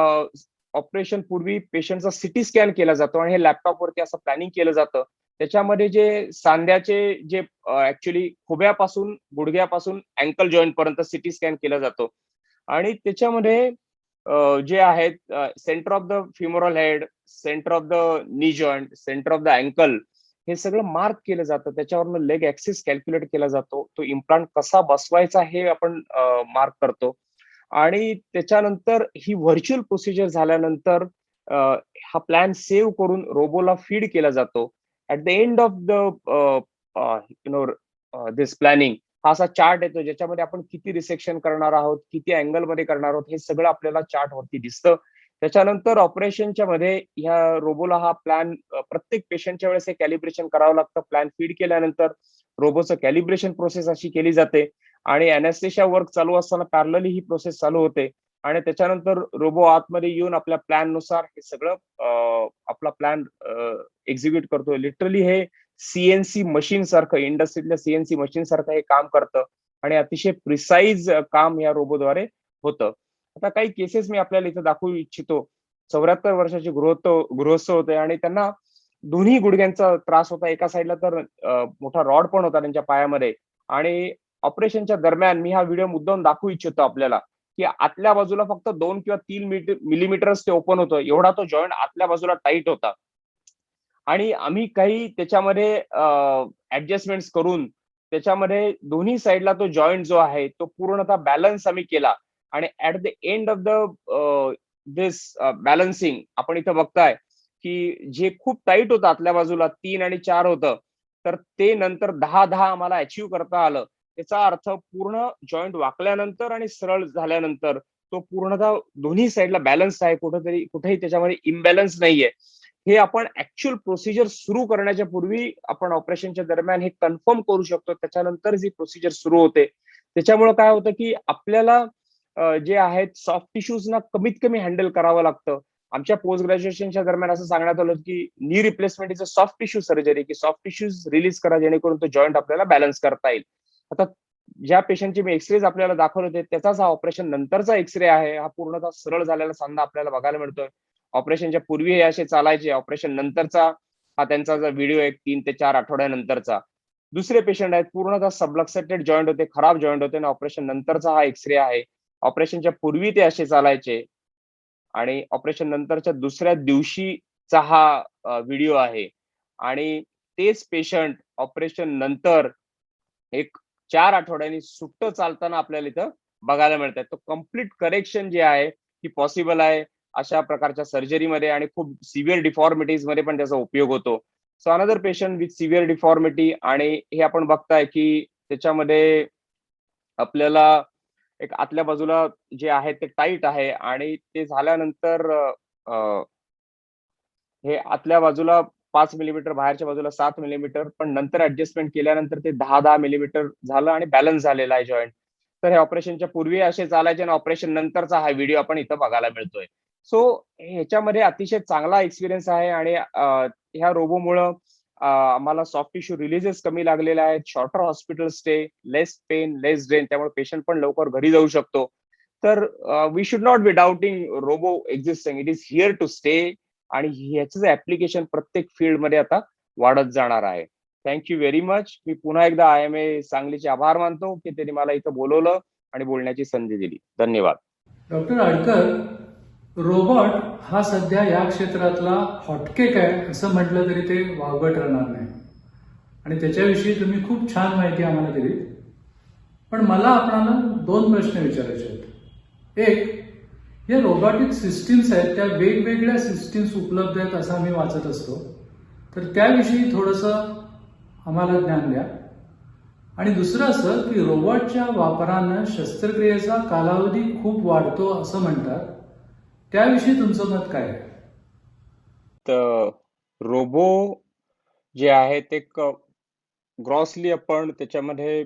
ऑपरेशन पूर्वी पेशंटचा सिटी स्कॅन केला जातो आणि हे लॅपटॉपवरती असं प्लॅनिंग केलं जातं. त्याच्यामध्ये जे सांध्याचे जे ऍक्च्युली खुब्यापासून गुडघ्यापासून अँकल जॉईंट पर्यंत सिटी स्कॅन केला जातो आणि त्याच्यामध्ये जे आहेत centre of the femoral head, centre of the knee joint, centre of the ankle, हे सगळं मार्क केलं जातं. त्याच्यावरनं लेग ऍक्सिस कॅल्क्युलेट केला जातो. तो इम्प्लांट कसा बसवायचा हे आपण मार्क करतो. आणि त्याच्यानंतर ही व्हर्च्युअल प्रोसिजर झाल्यानंतर हा प्लॅन सेव्ह करून रोबोला फीड केला जातो. At the end of the this planning हा असा चार्ट येतो, ज्याच्यामध्ये आपण किती रिसेक्शन करणार आहोत, किती अँगल मध्ये करणार आहोत, हे सगळं आपल्याला चार्ट वरती दिसतं. त्याच्यानंतर ऑपरेशनच्या मध्ये ह्या रोबोला हा प्लॅन प्रत्येक पेशंटच्या वेळेस हे कॅलिब्रेशन करावं लागतं. प्लॅन फीड केल्यानंतर रोबोचं कॅलिब्रेशन प्रोसेस अशी केली जाते आणि अॅनेस्थेशिया वर्क चालू असताना पॅरलली ही प्रोसेस चालू होते आणि त्याच्यानंतर रोबो आतमध्ये येऊन आपल्या प्लॅन नुसार हे सगळं आपला प्लॅन एक्झिक्यूट करतो. लिटरली हे सीएनसी मशीन सारखं, इंडस्ट्रीतल्या सीएनसी मशीन सारखं हे काम करतं आणि अतिशय प्रिसाईज काम या रोबोद्वारे होतं. आता काही केसेस मी आपल्याला इथे दाखवू इच्छितो. 74 वर्षाचे गृहस्थ होते आणि त्यांना दोन्ही गुडघ्यांचा त्रास होता. एका साईडला तर मोठा रॉड पण होता त्यांच्या पायामध्ये आणि ऑपरेशनच्या दरम्यान मी हा व्हिडिओ मुद्दाम दाखवू इच्छितो आपल्याला, की आतल्या बाजूला फक्त 2 किंवा 3 मिलीमीटरच ते ओपन होतं. एवढा तो जॉईंट आतल्या बाजूला टाईट होता. आणि आम्ही काही त्याच्यामध्ये ऍडजस्टमेंट्स करून त्याच्यामध्ये दोन्ही साईडला तो जॉईंट जो आहे तो पूर्णतः बॅलन्स आम्ही केला आणि at the end of the this balancing आपण इथं बघताय की जे खूप टाईट होतं आतल्या बाजूला 3 आणि 4 होतं, तर ते नंतर 10-10 आम्हाला अचीव्ह करता आलं. त्याचा अर्थ पूर्ण जॉईंट वाकल्यानंतर आणि सरळ झाल्यानंतर तो पूर्णतः दोन्ही साईडला बॅलन्स आहे. कुठेही त्याच्यामध्ये इम्बॅलन्स नाहीये. हे आपण ऍक्च्युअल प्रोसिजर सुरू करण्याच्या पूर्वी आपण ऑपरेशनच्या दरम्यान हे कन्फर्म करू शकतो. त्याच्यानंतर जी प्रोसिजर सुरू होते, त्याच्यामुळे काय होतं की आपल्याला जे आहेत सॉफ्ट टिश्यूजना कमीत कमी हँडल करावं लागतं. आमच्या पोस्ट ग्रॅज्युएशनच्या दरम्यान असं सांगण्यात आलं की knee replacement is a soft tissue surgery, की सॉफ्ट टिश्यूज रिलीज करा जेणेकरून तो जॉईंट आपल्याला बॅलन्स करता येईल. आता ज्या पेशंटचे मी एक्सरेज आपल्याला दाखवले होते त्याचाच हा ऑपरेशन नंतरचा एक्सरे आहे. हा पूर्णतः सरळ झालेला सांधा आपल्याला बघायला मिळतोय. ऑपरेशनच्या पूर्वी हे असे चालायचे. ऑपरेशन नंतरचा हा त्यांचा जो व्हिडिओ आहे 3 ते 4 आठवड्यानंतरचा. दुसरे पेशंट आहेत पूर्णतः सबलक्सेटेड जॉईंट होते, खराब जॉईंट होते आणि ऑपरेशन नंतरचा हा एक्सरे आहे. ऑपरेशनच्या पूर्वी ते असे चालायचे आणि ऑपरेशन नंतरच्या दुसऱ्या दिवशीचा हा व्हिडिओ आहे आणि तेच पेशंट ऑपरेशन नंतर एक 4 आठवड्यांनी सुट्ट चालताना आपल्याला इथं बघायला मिळतात. तो कम्प्लीट करेक्शन जे आहे ही पॉसिबल आहे अशा प्रकारच्या सर्जरीमध्ये आणि खूप सिव्हिअर डिफॉर्मिटीज मध्ये पण त्याचा उपयोग होतो. So another patient with severe deformity आणि हे आपण बघताय की त्याच्यामध्ये आपल्याला एक आतल्या बाजूला जे आहे ते टाईट आहे आणि ते झाल्यानंतर हे आतल्या बाजूला 5 मिलीमीटर, बाहेरच्या बाजूला 7 मिलीमीटर, पण नंतर ऍडजस्टमेंट केल्यानंतर ते 10-10 मिलीमीटर झालं आणि बॅलन्स झालेला आहे जॉईंट. तर हे ऑपरेशनच्या पूर्वी असे चालायचे आणि ऑपरेशन नंतरचा हा व्हिडिओ आपण इथं बघायला मिळतोय. सो ह्याच्यामध्ये अतिशय चांगला एक्सपिरियन्स आहे आणि ह्या रोबोमुळं आम्हाला सॉफ्ट टिश्यू रिलीजेस कमी लागलेले आहेत, shorter hospital stay, less pain, less drain, त्यामुळे पेशंट पण लवकर घरी जाऊ शकतो. तर we should not be doubting robo existing. It is here to stay आणि ह्याचं ऍप्लिकेशन प्रत्येक फील्डमध्ये आता वाढत जाणार आहे. Thank you very much. मी पुन्हा एकदा IMA सांगलीचे आभार मानतो की त्यांनी मला इथं बोलवलं आणि बोलण्याची संधी दिली. धन्यवाद. डॉक्टर आडकर, रोबोट हा सध्या या क्षेत्रातला हॉटकेक आहे असं म्हटलं तरी ते वावगं ठरणार नाही आणि त्याच्याविषयी तुम्ही खूप छान माहिती आम्हाला दिली. पण मला आपणाला 2 प्रश्न विचारायचे आहेत. एक, या रोबोटिक सिस्टीम्स आहेत त्या वेगवेगळ्या सिस्टीम्स उपलब्ध आहेत असं आम्ही वाचत असतो, तर त्याविषयी थोडंसं आम्हाला ज्ञान द्या. आणि दुसरं असं की रोबोटच्या वापरानं शस्त्रक्रियेचा कालावधी खूप वाढतो असं म्हणतात, त्याविषयी तुमचं मत काय आहे? तर रोबो जे आहे ते ग्रॉसली आपण त्याच्यामध्ये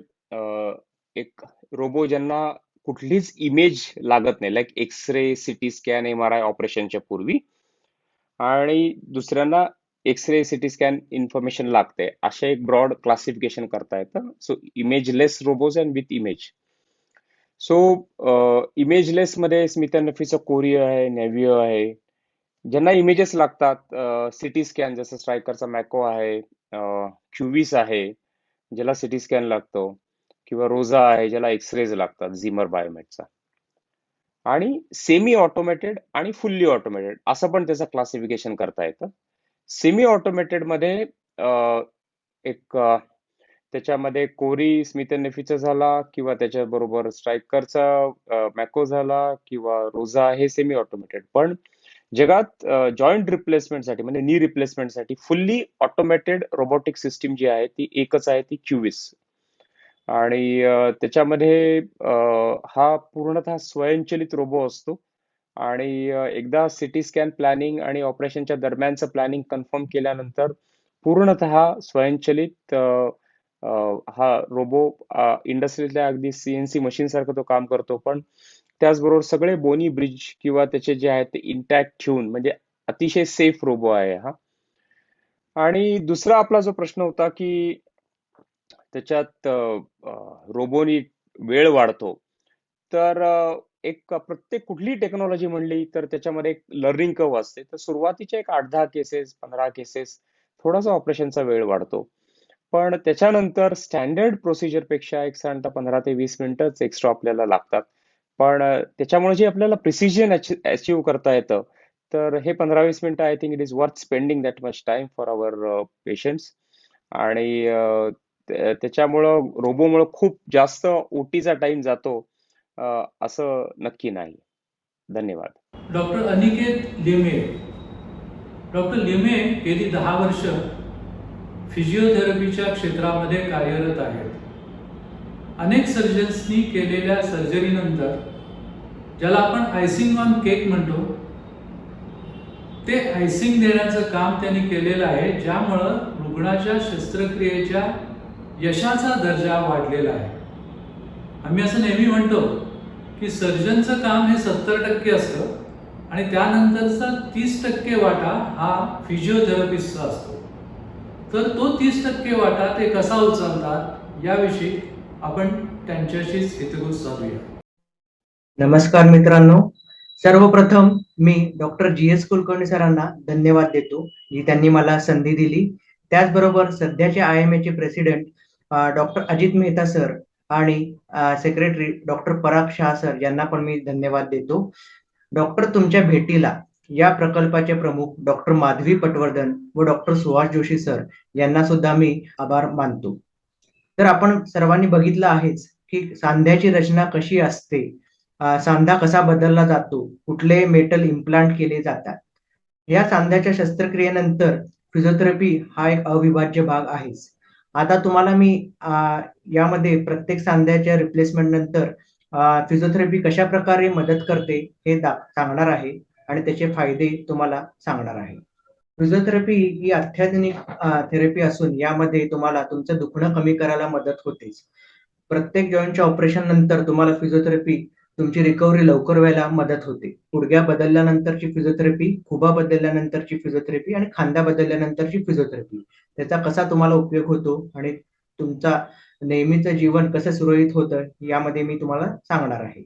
एक रोबो ज्यांना कुठलीच इमेज लागत नाही, like x-ray, CT scan, MRI ऑपरेशनच्या पूर्वी, आणि दुसऱ्यांना एक्सरे, सिटी स्कॅन इन्फॉर्मेशन लागते, असे एक ब्रॉड क्लासिफिकेशन करता येतं. So imageless robos and with image. So imageless मध्ये स्मिथ अँड नेफीचं कोरियो आहे, नेव्हिओ आहे. ज्यांना इमेजेस लागतात, सिटी स्कॅन जसं स्ट्रायकरचा मॅको आहे, क्युबिस आहे ज्याला सिटी स्कॅन लागतो, किंवा रोजा आहे ज्याला एक्सरेज लागतात झिमर बायोमेटचा. आणि सेमी ऑटोमेटेड आणि फुल्ली ऑटोमेटेड असं पण त्याचं क्लासिफिकेशन करता येतं. सेमी ऑटोमेटेड मध्ये एक त्याच्यामध्ये कोरी स्मिथ अँड नेफीचा झाला किंवा त्याच्याबरोबर स्ट्रायकरचा मॅको झाला किंवा रोजा हे सेमी ऑटोमेटेड. पण जगात जॉईंट रिप्लेसमेंटसाठी म्हणजे नी रिप्लेसमेंटसाठी फुल्ली ऑटोमेटेड रोबोटिक सिस्टीम जी आहे ती एकच आहे, ती क्युविस. आणि त्याच्यामध्ये हा पूर्णतः स्वयंचलित रोबो असतो आणि एकदा सिटी स्कॅन प्लॅनिंग आणि ऑपरेशनच्या दरम्यानचं प्लॅनिंग कन्फर्म केल्यानंतर पूर्णतः स्वयंचलित हा रोबो इंडस्ट्रीतल्या अगदी सीएनसी मशीन सारखं तो काम करतो. पण त्याचबरोबर सगळे बोनी ब्रिज किंवा त्याचे जे आहेत ते इंटॅक्ट ठेवून म्हणजे अतिशय सेफ रोबो आहे हा. आणि दुसरा आपला जो प्रश्न होता की त्याच्यात रोबोनी वेळ वाढतो, तर एक प्रत्येक कुठली टेक्नॉलॉजी म्हणली तर त्याच्यामध्ये एक लर्निंग कर्व असते. तर सुरुवातीच्या एक 8-10 केसेस 15 केसेस थोडासा ऑपरेशनचा वेळ वाढतो. पण त्याच्यानंतर स्टँडर्ड प्रोसिजर पेक्षा एक साधारणतः 15 ते 20 मिनिटंच एक्स्ट्रा आपल्याला लागतात. पण त्याच्यामुळे जे आपल्याला प्रिसिजन अचीव्ह करता येतं, तर हे 15-20 मिनिटं I think it is worth spending that much time for our patients. आणि त्याच्यामुळं रोबोमुळं खूप जास्त ओटीचा टाइम जातो असं नक्की नाही. धन्यवाद. डॉक्टर अनिकेत लिमे. डॉक्टर लिमे गेली 10 वर्ष फिजिओथेरपीच्या क्षेत्रामध्ये कार्यरत आहेत. अनेक सर्जन्सनी केलेल्या सर्जरीनंतर ज्याला आपण आयसिंग ऑन केक म्हणतो, ते आयसिंग देण्याचं काम त्यांनी केलेलं आहे, ज्यामुळं रुग्णाच्या शस्त्रक्रियेच्या यशाचा दर्जा वाढलेला आहे. आम्ही असं नेहमी म्हणतो की सर्जनचं काम हे 70% असतं आणि त्यानंतरचा 30% वाटा हा फिजिओथेरपिस्टचा असतो. तर तो 30% वाटा ते कसा उचलतात याविषयी आपण त्यांच्याशीच हितगुज साधूया. नमस्कार मित्रांनो, सर्वप्रथम मी डॉक्टर जी.एस. कुलकर्णी सरांना धन्यवाद देतो की त्यांनी मला संधी दिली. त्याचबरोबर सध्याचे IMA चे president doctor Ajit Mehta sir आणि secretary doctor Parag Shah sir यांना पण मी धन्यवाद देतो. डॉक्टर तुमच्या भेटीला या प्रकल्पाचे प्रमुख डॉक्टर माधवी पटवर्धन व डॉक्टर सुहास जोशी सर यांना सुद्धा मी आभार मानतो. तर आपण सर्वांनी बघितलं आहेच की सांध्याची रचना कशी असते, सांधा कसा बदलला जातो, कुठले मेटल इम्प्लांट केले जातात. या सांध्याच्या शस्त्रक्रियेनंतर फिजिओथेरपी हा एक अविभाज्य भाग आहेच. आता तुम्हाला मी यामध्ये प्रत्येक सांध्याच्या रिप्लेसमेंट नंतर फिजिओथेरपी कशा प्रकारे मदत करते हे सांगणार आहे आणि त्याचे फायदे तुम्हाला सांगणार आहे. फिजिओथेरपी ही अत्याधुनिक थेरपी असून यामध्ये तुम्हाला तुमचं दुखणं कमी करायला मदत होतेच. प्रत्येक जॉईंटच्या ऑपरेशन नंतर तुम्हाला फिजिओथेरपी तुमची रिकव्हरी लवकर व्हायला मदत होते. गुडघ्या बदलल्यानंतरची फिजिओथेरपी, खुबा बदलल्यानंतरची फिजिओथेरपी आणि खांदा बदलल्यानंतरची फिजिओथेरपी, त्याचा कसा तुम्हाला उपयोग होतो आणि तुमचा नेहमीचं जीवन कसं सुरळीत होतं यामध्ये मी तुम्हाला सांगणार आहे.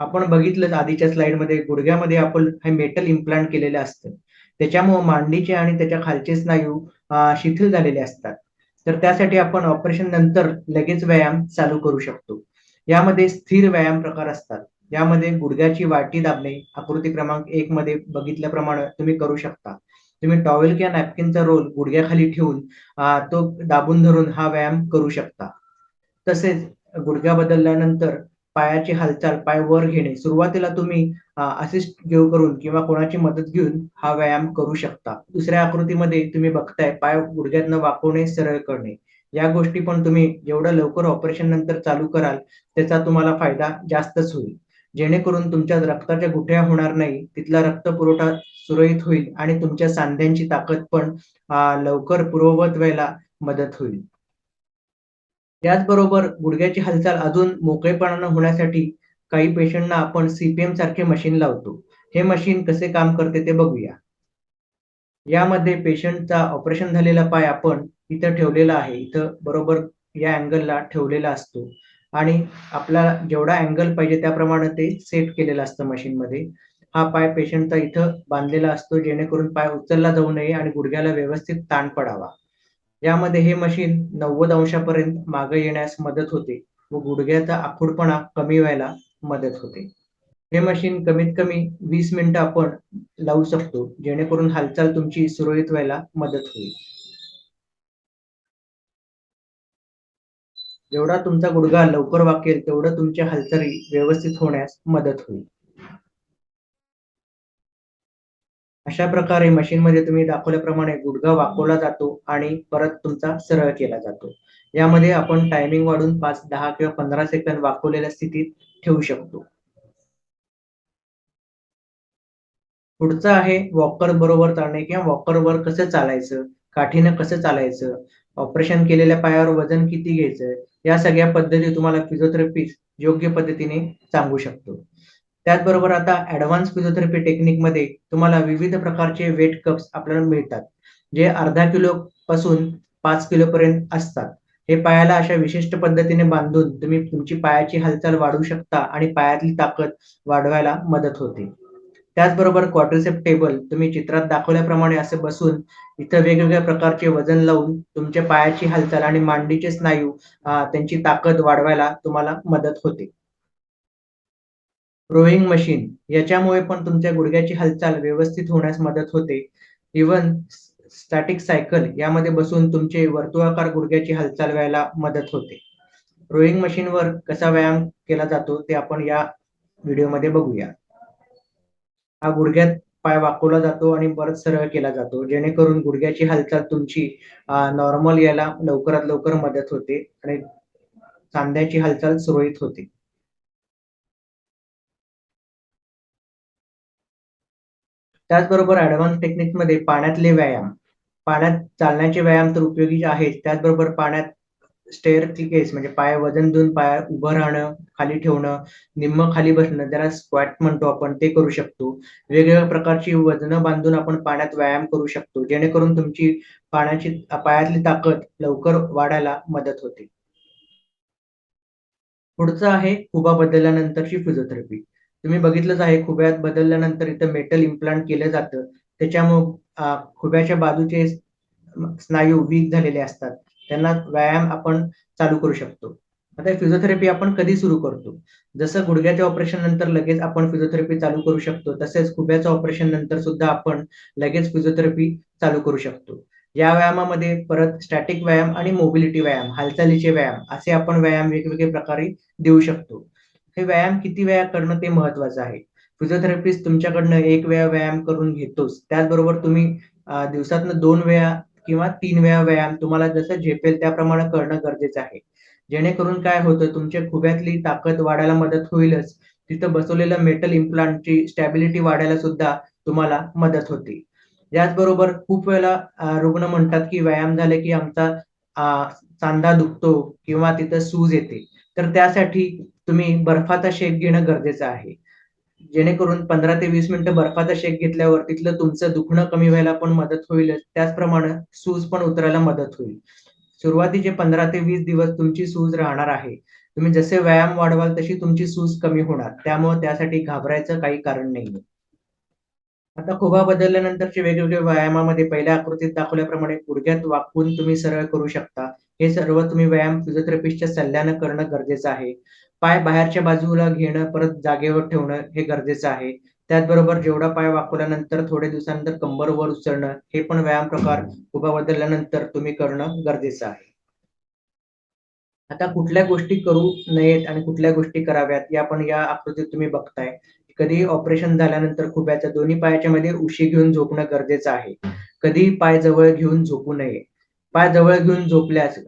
आपण बघितलं आधीच्या स्लाइडमध्ये गुडघ्यामध्ये आपण हे मेटल इम्प्लांट केलेलं असतं. त्याच्यामुळे मांडीचे आणि त्याच्या खालचे स्नायू शिथिल झालेले असतात. तर त्यासाठी आपण ऑपरेशन नंतर लगेच व्यायाम चालू करू शकतो. यामध्ये स्थिर व्यायाम प्रकार असतात. यामध्ये गुडघ्याची वाटी दाबणे आकृती क्रमांक 1 मध्ये बघितल्याप्रमाणे तुम्ही करू शकता. तुम्ही टॉवेल किंवा नॅपकिनचा रोल गुडघ्याखाली ठेवून तो दाबून धरून हा व्यायाम करू शकता. तसेच गुडघ्या बदलल्यानंतर पायाची हालचाल, पाय वर घेणे, सुरुवातीला तुम्ही असिस्ट घेऊ करून किंवा कोणाची मदत घेऊन हा व्यायाम करू शकता. दुसऱ्या आकृतीमध्ये तुम्ही बघताय पाय गुडघ्यातनं वाकवणे, सरळ करणे. या गोष्टी पण तुम्ही जेवढं लवकर ऑपरेशन नंतर चालू कराल त्याचा तुम्हाला फायदा जास्तच होईल. जेणेकरून तुमच्या रक्ताच्या गुठळ्या होणार नाही, तिथला रक्त पुरवठा सुरळीत होईल आणि तुमच्या सांध्यांची ताकद पण लवकर पूर्ववत व्हायला मदत होईल. त्याचबरोबर गुडघ्याची हालचाल अजून मोकळेपणानं होण्यासाठी काही पेशंटना आपण CPM सारखे मशीन लावतो. हे मशीन कसे काम करते ते बघूया. यामध्ये पेशंटचा ऑपरेशन झालेला पाय आपण इथं ठेवलेला आहे. इथं बरोबर या अँगलला ठेवलेला असतो आणि आपल्याला जेवढा अँगल पाहिजे त्याप्रमाणे ते सेट केलेलं असतं मशीनमध्ये. हा पाय पेशंटचा इथं बांधलेला असतो जेणेकरून पाय उचलला जाऊ नये आणि गुडघ्याला व्यवस्थित ताण पडावा. यामध्ये हे मशीन 90 अंशापर्यंत मागे येण्यास मदत होते व गुडघ्याचा आखूडपणा कमी व्हायला मदत होते. हे मशीन कमीत कमी 20 मिनिटं आपण लावू शकतो जेणेकरून हालचाल तुमची सुरळीत व्हायला मदत होईल. जेवढा तुमचा गुडघा लवकर वाकेल तेवढं तुमच्या हालचाली व्यवस्थित होण्यास मदत होईल. अशा प्रकारे मशीनमध्ये तुम्ही दाखवल्याप्रमाणे गुडघा वाकवला जातो आणि परत तुमचा सरळ केला जातो. यामध्ये आपण टायमिंग वाढून 5, 10 किंवा 15 सेकंद वाकवलेल्या स्थितीत ठेवू शकतो. पुढचं आहे वॉकर बरोबर चालणे किंवा वॉकरवर कसं चालायचं, काठीनं कसं चालायचं, ऑपरेशन केलेल्या पायावर वजन किती घ्यायचं, या सगळ्या पद्धती तुम्हाला फिजिओथेरपिस्ट योग्य पद्धतीने सांगू शकतो. त्याचबरोबर आता ॲडव्हान्स फिजिओथेरपी टेक्निकमध्ये तुम्हाला विविध प्रकारचे वेट कप्स आपल्याला मिळतात, जे अर्धा किलो पासून 5 किलोपर्यंत असतात. हे पायाला अशा विशिष्ट पद्धतीने बांधून तुम्ही तुमची पायाची हालचाल वाढवू शकता आणि पायातली ताकद वाढवायला मदत होते. त्याचबरोबर क्वाड्रिसेप टेबल तुम्ही चित्रात दाखवल्याप्रमाणे असे बसून इथं वेगवेगळ्या प्रकारचे वजन लावून तुमच्या पायाची हालचाल आणि मांडीचे स्नायू त्यांची ताकद वाढवायला तुम्हाला मदत होते. रोईंग मशीन याच्यामुळे पण तुमच्या गुडघ्याची हालचाल व्यवस्थित होण्यास मदत होते. इव्हन स्टॅटिक सायकल यामध्ये बसून तुमचे वर्तुळाकार गुडघ्याची हालचाल व्हायला मदत होते. रोईंग मशीनवर कसा व्यायाम केला जातो ते आपण या व्हिडिओमध्ये बघूया. हा गुडघ्यात पाय वाकवला जातो आणि परत सरळ केला जातो, जेणेकरून गुडघ्याची हालचाल तुमची नॉर्मल यायला लवकरात लवकर मदत होते आणि सांध्याची हालचाल सुरळीत होते. त्याचबरोबर ॲडव्हान्स टेक्निकमध्ये पाण्यातले व्यायाम, पाण्यात चालण्याचे व्यायाम तर उपयोगी आहेत. त्याचबरोबर पाण्यात स्टेअरकेस म्हणजे पाय वजन देऊन पाय उभं राहणं, खाली ठेवणं, निम्मं खाली बसणं, ज्याला स्क्वॅट म्हणतो आपण, ते करू शकतो. वेगवेगळ्या प्रकारची वजनं बांधून आपण पाण्यात व्यायाम करू शकतो, जेणेकरून तुमची पायातली ताकद लवकर वाढायला मदत होते. पुढचं आहे खुबा बदलल्यानंतरची फिजिओथेरपी. तुम्ही बघितलंच आहे खुब्यात बदलल्यानंतर इथं मेटल इम्प्लांट केलं जातं. त्याच्यामुळं खुब्याच्या बाजूचे स्नायू वीक झालेले असतात. त्यांना व्यायाम आपण चालू करू शकतो. आता फिजिओथेरपी आपण कधी सुरू करतो? जसं गुडघ्याच्या ऑपरेशन नंतर लगेच आपण फिजिओथेरपी चालू करू शकतो, तसेच खुब्याच्या ऑपरेशन नंतर सुद्धा आपण लगेच फिजिओथेरपी चालू करू शकतो. या व्यायामामध्ये परत स्टॅटिक व्यायाम आणि मोबिलिटी व्यायाम, हालचालीचे व्यायाम असे आपण व्यायाम वेगवेगळ्या प्रकारे देऊ शकतो. हे व्यायाम किती वेळा करणं ते महत्त्वाचं आहे. फिजिओथेरपिस्ट तुमच्याकडनं 1 वेळा व्यायाम करून घेतोच. त्याचबरोबर तुम्ही दिवसातनं 2 वेळा किंवा 3 वेळा व्यायाम तुम्हाला जसं झेपेल त्याप्रमाणे करणं गरजेचं आहे. जेणेकरून काय होतं तुमच्या खुब्यातली ताकद वाढायला मदत होईलच, तिथं बसवलेलं मेटल इम्प्लांटची स्टॅबिलिटी वाढायला सुद्धा तुम्हाला मदत होते. याचबरोबर खूप वेळेला रुग्ण म्हणतात, की व्यायाम झाले की आमचा सांधा दुखतो किंवा तिथं सूज येते. तर त्यासाठी तुम्ही बर्फाचा शेक घेणं गरजेचं आहे. जेणेकरून 15 ते 20 मिनिटं बर्फाचा शेक घेतल्यावर तिथलं तुमचं दुखणं कमी व्हायला पण मदत होईलच. त्याचप्रमाणे सूज पण उतरायला मदत होईल. सुरुवातीचे 15 ते 20 दिवस तुमची सूज राहणार आहे. तुम्ही जसे व्यायाम वाढवाल तशी तुमची सूज कमी होणार. त्यामुळे त्यासाठी घाबरायचं काही कारण नाहीये. आता खुबा बदलल्यानंतरचे वेगवेगळे व्यायामामध्ये पहिल्या आकृतीत दाखवल्याप्रमाणे गुडघ्यात वाकवून तुम्ही सरळ करू शकता. हे सर्व तुम्ही व्यायाम फिजिओथेरपिस्टच्या सल्ल्यानं करणं गरजेचं आहे. पाय बाहेरच्या बाजूला घेणं, परत जागेवर ठेवणं हे गरजेचं आहे. त्याचबरोबर जेवढा पाय वाकवल्यानंतर थोड्या दिवसानंतर कंबर वर उचलणं, हे पण व्यायाम प्रकार खुबा बदलल्यानंतर तुम्ही करणं गरजेचं आहे. आता कुठल्या गोष्टी करू नयेत आणि कुठल्या गोष्टी कराव्यात, या पण या आकृतीत तुम्ही बघताय. कधी ऑपरेशन झाल्यानंतर खुब्याच्या दोन्ही पायाच्या मध्ये उशी घेऊन झोपणं गरजेचं आहे. कधी पाय जवळ घेऊन झोपू नये. पाय जवळ घेऊन झोपल्यास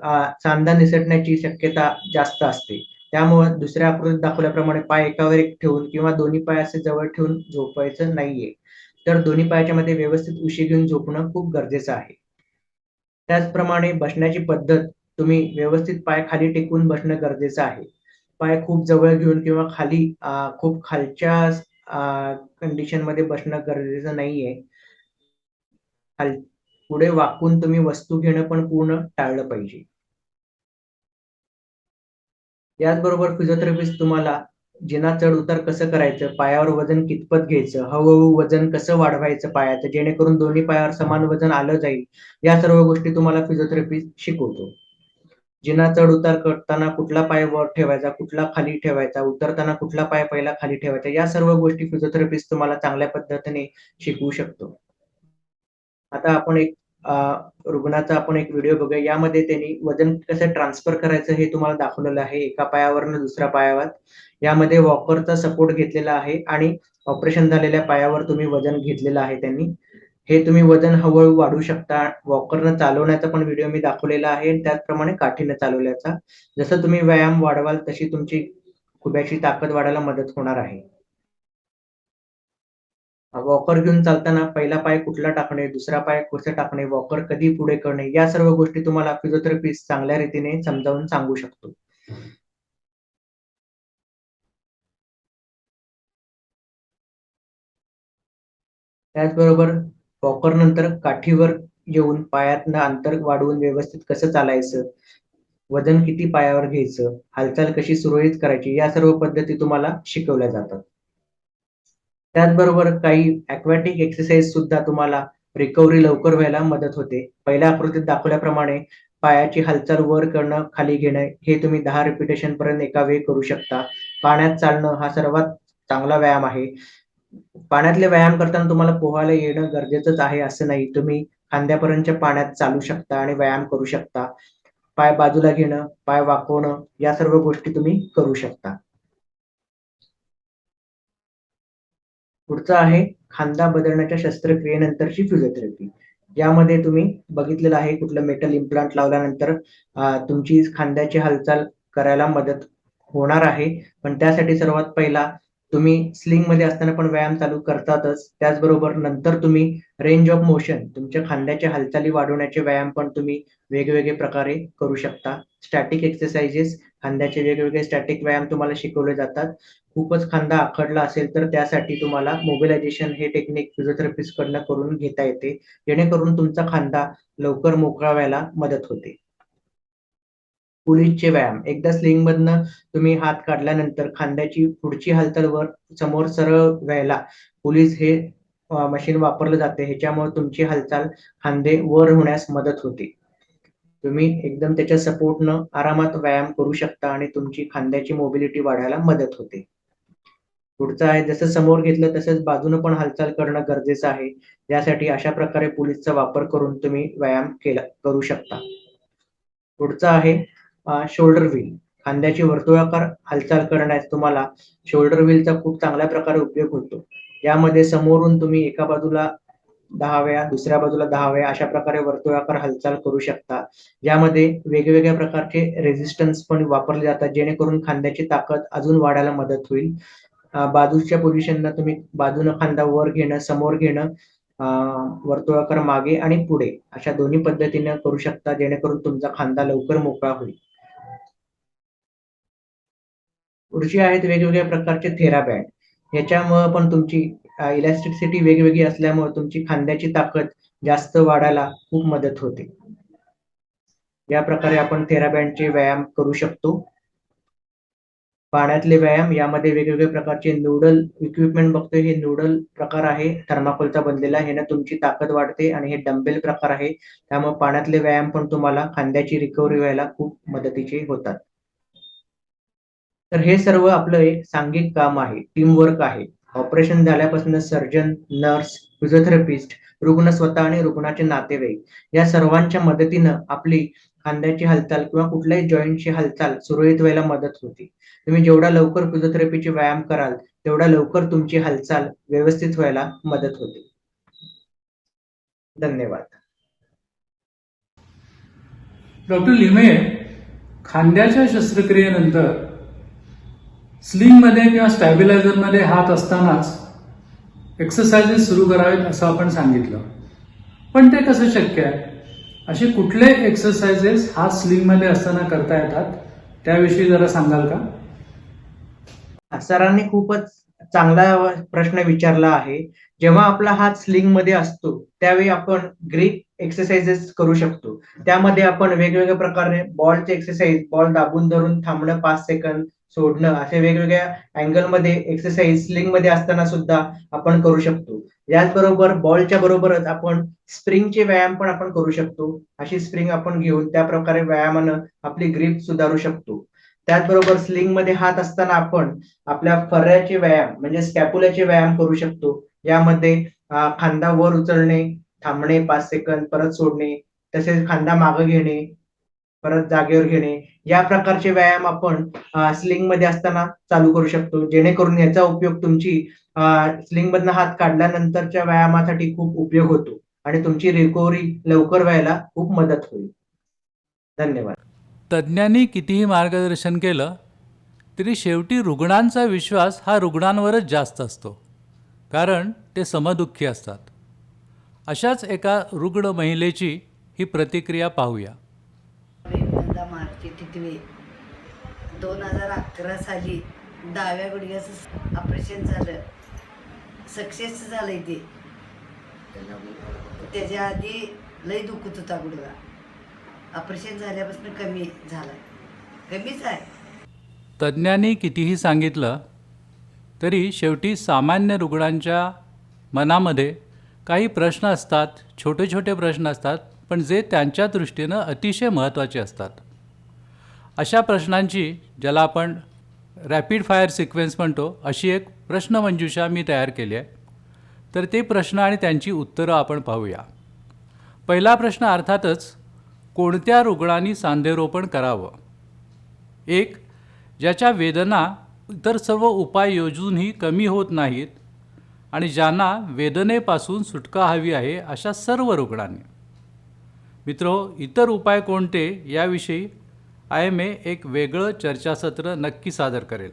सांधा निसटण्याची शक्यता जास्त असते. त्यामुळं दुसऱ्या आकृतीत दाखवल्याप्रमाणे पाय एकावर एक ठेवून किंवा दोन्ही पाय असे जवळ ठेवून झोपायचं नाहीये. तर दोन्ही पायाच्या मध्ये व्यवस्थित उशी घेऊन झोपणं खूप गरजेचं आहे. त्याचप्रमाणे बसण्याची पद्धत तुम्ही व्यवस्थित पाय खाली टेकून बसणं गरजेचं आहे. पाय खूप जवळ घेऊन किंवा खाली खूप खालच्या कंडिशनमध्ये बसणं गरजेचं नाहीये. पुढे वाकून तुम्ही वस्तू घेणं पण पूर्ण टाळलं पाहिजे. याचबरोबर फिजिओथेरपिस्ट तुम्हाला जिना चढ-उतार कसं करायचं, पायावर वजन कितपत घ्यायचं, हळू-हळू वजन कसं वाढवायचं पायाचं, जेणेकरून दोन्ही पायावर समान वजन आलं जाईल, या सर्व गोष्टी तुम्हाला फिजिओथेरपिस्ट शिकवतो. जिना चढ-उतार करताना कुठला पाय वर ठेवायचा, कुठला खाली ठेवायचा, उतरताना कुठला पाय पहिला खाली ठेवायचा, या सर्व गोष्टी फिजिओथेरपिस्ट तुम्हाला चांगल्या पद्धतीने शिकवू शकतो. आता आपण एक रुग्णाचा आपण एक व्हिडिओ बघूया. यामध्ये त्यांनी वजन कसं ट्रान्सफर करायचं हे तुम्हाला दाखवलेलं आहे. एका पायावरनं दुसऱ्या पायावर. यामध्ये वॉकरचा सपोर्ट घेतलेला आहे आणि ऑपरेशन झालेल्या पायावर तुम्ही वजन घेतलेलं आहे त्यांनी. हे तुम्ही वजन हळूहळू वाढवू शकता. वॉकरनं चालवण्याचा पण व्हिडिओ मी दाखवलेला आहे आणि त्याचप्रमाणे काठीनं चालवल्याचा. जसं तुम्ही व्यायाम वाढवाल तशी तुमची खुब्याची ताकद वाढायला मदत होणार आहे. वॉकर घेऊन चालताना पहिला पाय कुठला टाकणे, दुसरा पाय कसं टाकणे, वॉकर कधी पुढे करणे, या सर्व गोष्टी तुम्हाला फिजिओथेरपिस्ट चांगल्या रीतीने समजावून सांगू शकतो. त्याचबरोबर वॉकर नंतर काठीवर येऊन पायातनं अंतर वाढवून व्यवस्थित कसं चालायचं, वजन किती पायावर घ्यायचं, हालचाल कशी सुरळीत करायची, या सर्व पद्धती तुम्हाला शिकवल्या जातात. त्याचबरोबर काही ॲक्वॅटिक एक्सरसाइज सुद्धा तुम्हाला रिकव्हरी लवकर व्हायला मदत होते. पहिल्या आकृतीत दाखवल्याप्रमाणे पायाची हालचाल वर करणं, खाली घेणं हे तुम्ही 10 रिपिटेशन पर्यंत एका वेळी करू शकता. पाण्यात चालणं हा सर्वात चांगला व्यायाम आहे. पाण्यातले व्यायाम करताना तुम्हाला पोहायला येणं गरजेचंच आहे असं नाही. तुम्ही खांद्यापर्यंतच्या पाण्यात चालू शकता आणि व्यायाम करू शकता. पाय बाजूला घेणं, पाय वाकवणं या सर्व गोष्टी तुम्ही करू शकता. पुढचं आहे खांदा बदलण्याच्या शस्त्रक्रियेनंतरची फिजिओथेरपी. यामध्ये तुम्ही बघितलेलं आहे कुठलं मेटल इम्प्लांट लावल्यानंतर तुमची खांद्याची हालचाल करायला मदत होणार आहे. पण त्यासाठी सर्वात पहिला तुम्ही स्लिंगमध्ये असताना पण व्यायाम चालू करतातच. त्याचबरोबर नंतर तुम्ही रेंज ऑफ मोशन तुमच्या खांद्याच्या हालचाली वाढवण्याचे व्यायाम पण तुम्ही वेगवेगळे प्रकारे करू शकता. स्टॅटिक एक्सरसाइजेस खांद्याचे वेगवेगळे स्टॅटिक व्यायाम तुम्हाला शिकवले जातात. खूपच खांदा आखडला असेल तर त्यासाठी तुम्हाला मोबिलायझेशन हे टेक्निक फिजिओथेरपिस्ट कडनं करून घेता येते. जेणेकरून तुमचा खांदा लवकर मोकळा व्हायला मदत होते. पुलिसचे व्यायाम एकदा स्लिंगमधनं तुम्ही हात काढल्यानंतर खांद्याची पुढची हालचाल वर समोर सरळ व्हायला पुलिस हे मशीन वापरलं जाते. ह्याच्यामुळे तुमची हालचाल खांदे वर होण्यास मदत होते. तुम्ही एकदम त्याच्या सपोर्टनं आरामात व्यायाम करू शकता आणि तुमची खांद्याची मोबिलिटी वाढायला मदत होते. पुढचं आहे जसं समोर घेतलं तसंच बाजूनं पण हालचाल करणं गरजेचं आहे. यासाठी अशा प्रकारे पुलिसचा वापर करून तुम्ही व्यायाम करू शकता. पुढचं आहे शोल्डर व्हील. खांद्याची वर्तुळाकार हालचाल करण्यास तुम्हाला शोल्डर व्हीलचा खूप चांगल्या प्रकारे उपयोग होतो. यामध्ये समोरून तुम्ही एका बाजूला 10 वेळा, दुसऱ्या बाजूला 10 वेळा अशा प्रकारे वर्तुळाकार हालचाल करू शकता. यामध्ये वेगवेगळ्या प्रकारचे रेझिस्टन्स पण वापरले जातात जेणेकरून खांद्याची ताकद अजून वाढायला मदत होईल. बाजूच्या पोझिशनला तुम्ही बाजूनं खांदा वर घेणं, समोर घेणं, वर्तुळाकार मागे आणि पुढे अशा दोन्ही पद्धतीने करू शकता जेणेकरून तुमचा खांदा लवकर मोकळा होईल. पुढची आहेत वेगवेगळ्या प्रकारचे थेराबँड. याच्यामुळे पण तुमची इलॅस्टिसिटी वेगवेगळी असल्यामुळे तुमची खांद्याची ताकद जास्त वाढायला खूप मदत होते. या प्रकारे आपण थेराबँडचे व्यायाम करू शकतो. पाण्यातले व्यायाम यामध्ये वेगवेगळ्या प्रकारचे नूडल इक्विपमेंट बघतोय. हे नूडल प्रकार आहे थर्माकोलचा बनलेला. ह्यानं तुमची ताकद वाढते आणि हे डंबेल प्रकार आहे. त्यामुळे पाण्यातले व्यायाम पण तुम्हाला खांद्याची रिकव्हरी व्हायला खूप मदतीचे होतात. तर हे सर्व आपलं एक सांघिक काम आहे, टीमवर्क आहे. ऑपरेशन झाल्यापासून सर्जन, नर्स, फिजिओथेरपिस्ट, रुग्ण स्वतः आणि रुग्णाचे नातेवाईक या सर्वांच्या मदतीनं आपली खांद्याची हालचाल किंवा कुठल्याही जॉईंटची हालचाल सुरळीत व्हायला मदत होते. तुम्ही जेवढा लवकर फिजिओथेरपीचे व्यायाम कराल तेवढा लवकर तुमची हालचाल व्यवस्थित व्हायला मदत होते. धन्यवाद. डॉक्टर लिमये, खांद्याच्या शस्त्रक्रियेनंतर स्लिंगमध्ये किंवा स्टॅबिलायझरमध्ये हात असतानाच एक्सरसाइजेस सुरू करावेत असं आपण सांगितलं. पण ते कसं शक्य आहे? असे कुठले एक्सरसाइजेस हात स्लिंगमध्ये असताना करता येतात त्याविषयी जरा सांगाल का? सरांनी खूपच चांगला प्रश्न विचारला आहे. जेव्हा आपला हात स्लिंगमध्ये असतो त्यावेळी आपण ग्रीप एक्सरसाइजेस करू शकतो. त्यामध्ये आपण वेगवेगळ्या प्रकारे बॉलचे एक्सरसाइज, बॉल दाबून धरून थांबणं 5 सेकंद, सोडणं असे वेगवेगळ्या अँगलमध्ये एक्सरसाइज स्लिंगमध्ये असताना सुद्धा आपण करू शकतो. याचबरोबर बॉलच्या बरोबरच आपण स्प्रिंगचे व्यायाम पण आपण करू शकतो. अशी स्प्रिंग आपण घेऊन त्या प्रकारे व्यायामानं आपली ग्रीप सुधारू शकतो. त्याचबरोबर स्लिंगमध्ये हात असताना आपण आपल्या फर्याचे व्यायाम म्हणजे स्कॅपुलाचे व्यायाम करू शकतो. यामध्ये खांदा वर उचलणे, थांबणे 5 सेकंद, परत सोडणे, तसेच खांदा मागे घेणे, परत जागेवर घेणे, या प्रकारचे व्यायाम आपण स्लिंगमध्ये असताना चालू करू शकतो. जेणेकरून याचा उपयोग तुमची स्लिंगमधनं हात काढल्यानंतरच्या व्यायामासाठी खूप उपयोग होतो आणि तुमची रिकव्हरी लवकर व्हायला खूप मदत होईल. धन्यवाद. तज्ज्ञांनी कितीही मार्गदर्शन केलं तरी शेवटी रुग्णांचा विश्वास हा रुग्णांवरच जास्त असतो, कारण ते समदुःखी असतात. अशाच एका रुग्ण महिलेची ही प्रतिक्रिया पाहूया. प्रेमनंदा मार्के टिटवे. 2011 साली डाव्या गुडघ्याचं ऑपरेशन झालं, सक्सेस झालंय ते. त्याच्या आधी लय दुखत होता गुडघा, ऑपरेशन झाल्यापासून कमी झाला, कमीच आहे. तज्ज्ञांनी कितीही सांगितलं तरी शेवटी सामान्य रुग्णांच्या मनामध्ये काही प्रश्न असतात, छोटे छोटे प्रश्न असतात, पण जे त्यांच्या दृष्टीनं अतिशय महत्त्वाचे असतात. अशा प्रश्नांची, ज्याला आपण रॅपिड फायर सिक्वेन्स म्हणतो, अशी एक प्रश्नमंजुषा मी तयार केली आहे. तर ते प्रश्न आणि त्यांची उत्तरं आपण पाहूया. पहिला प्रश्न अर्थातच, कोणत्या रुग्णांनी सांधेरोपण करावं? 1. ज्याच्या वेदना इतर सर्व उपाय योजूनही कमी होत नाहीत आणि ज्यांना वेदनेपासून सुटका हवी आहे, अशा सर्व रुग्णांनी. मित्रो, इतर उपाय कोणते याविषयी IMA एक वेगळं चर्चासत्र नक्की सादर करेल.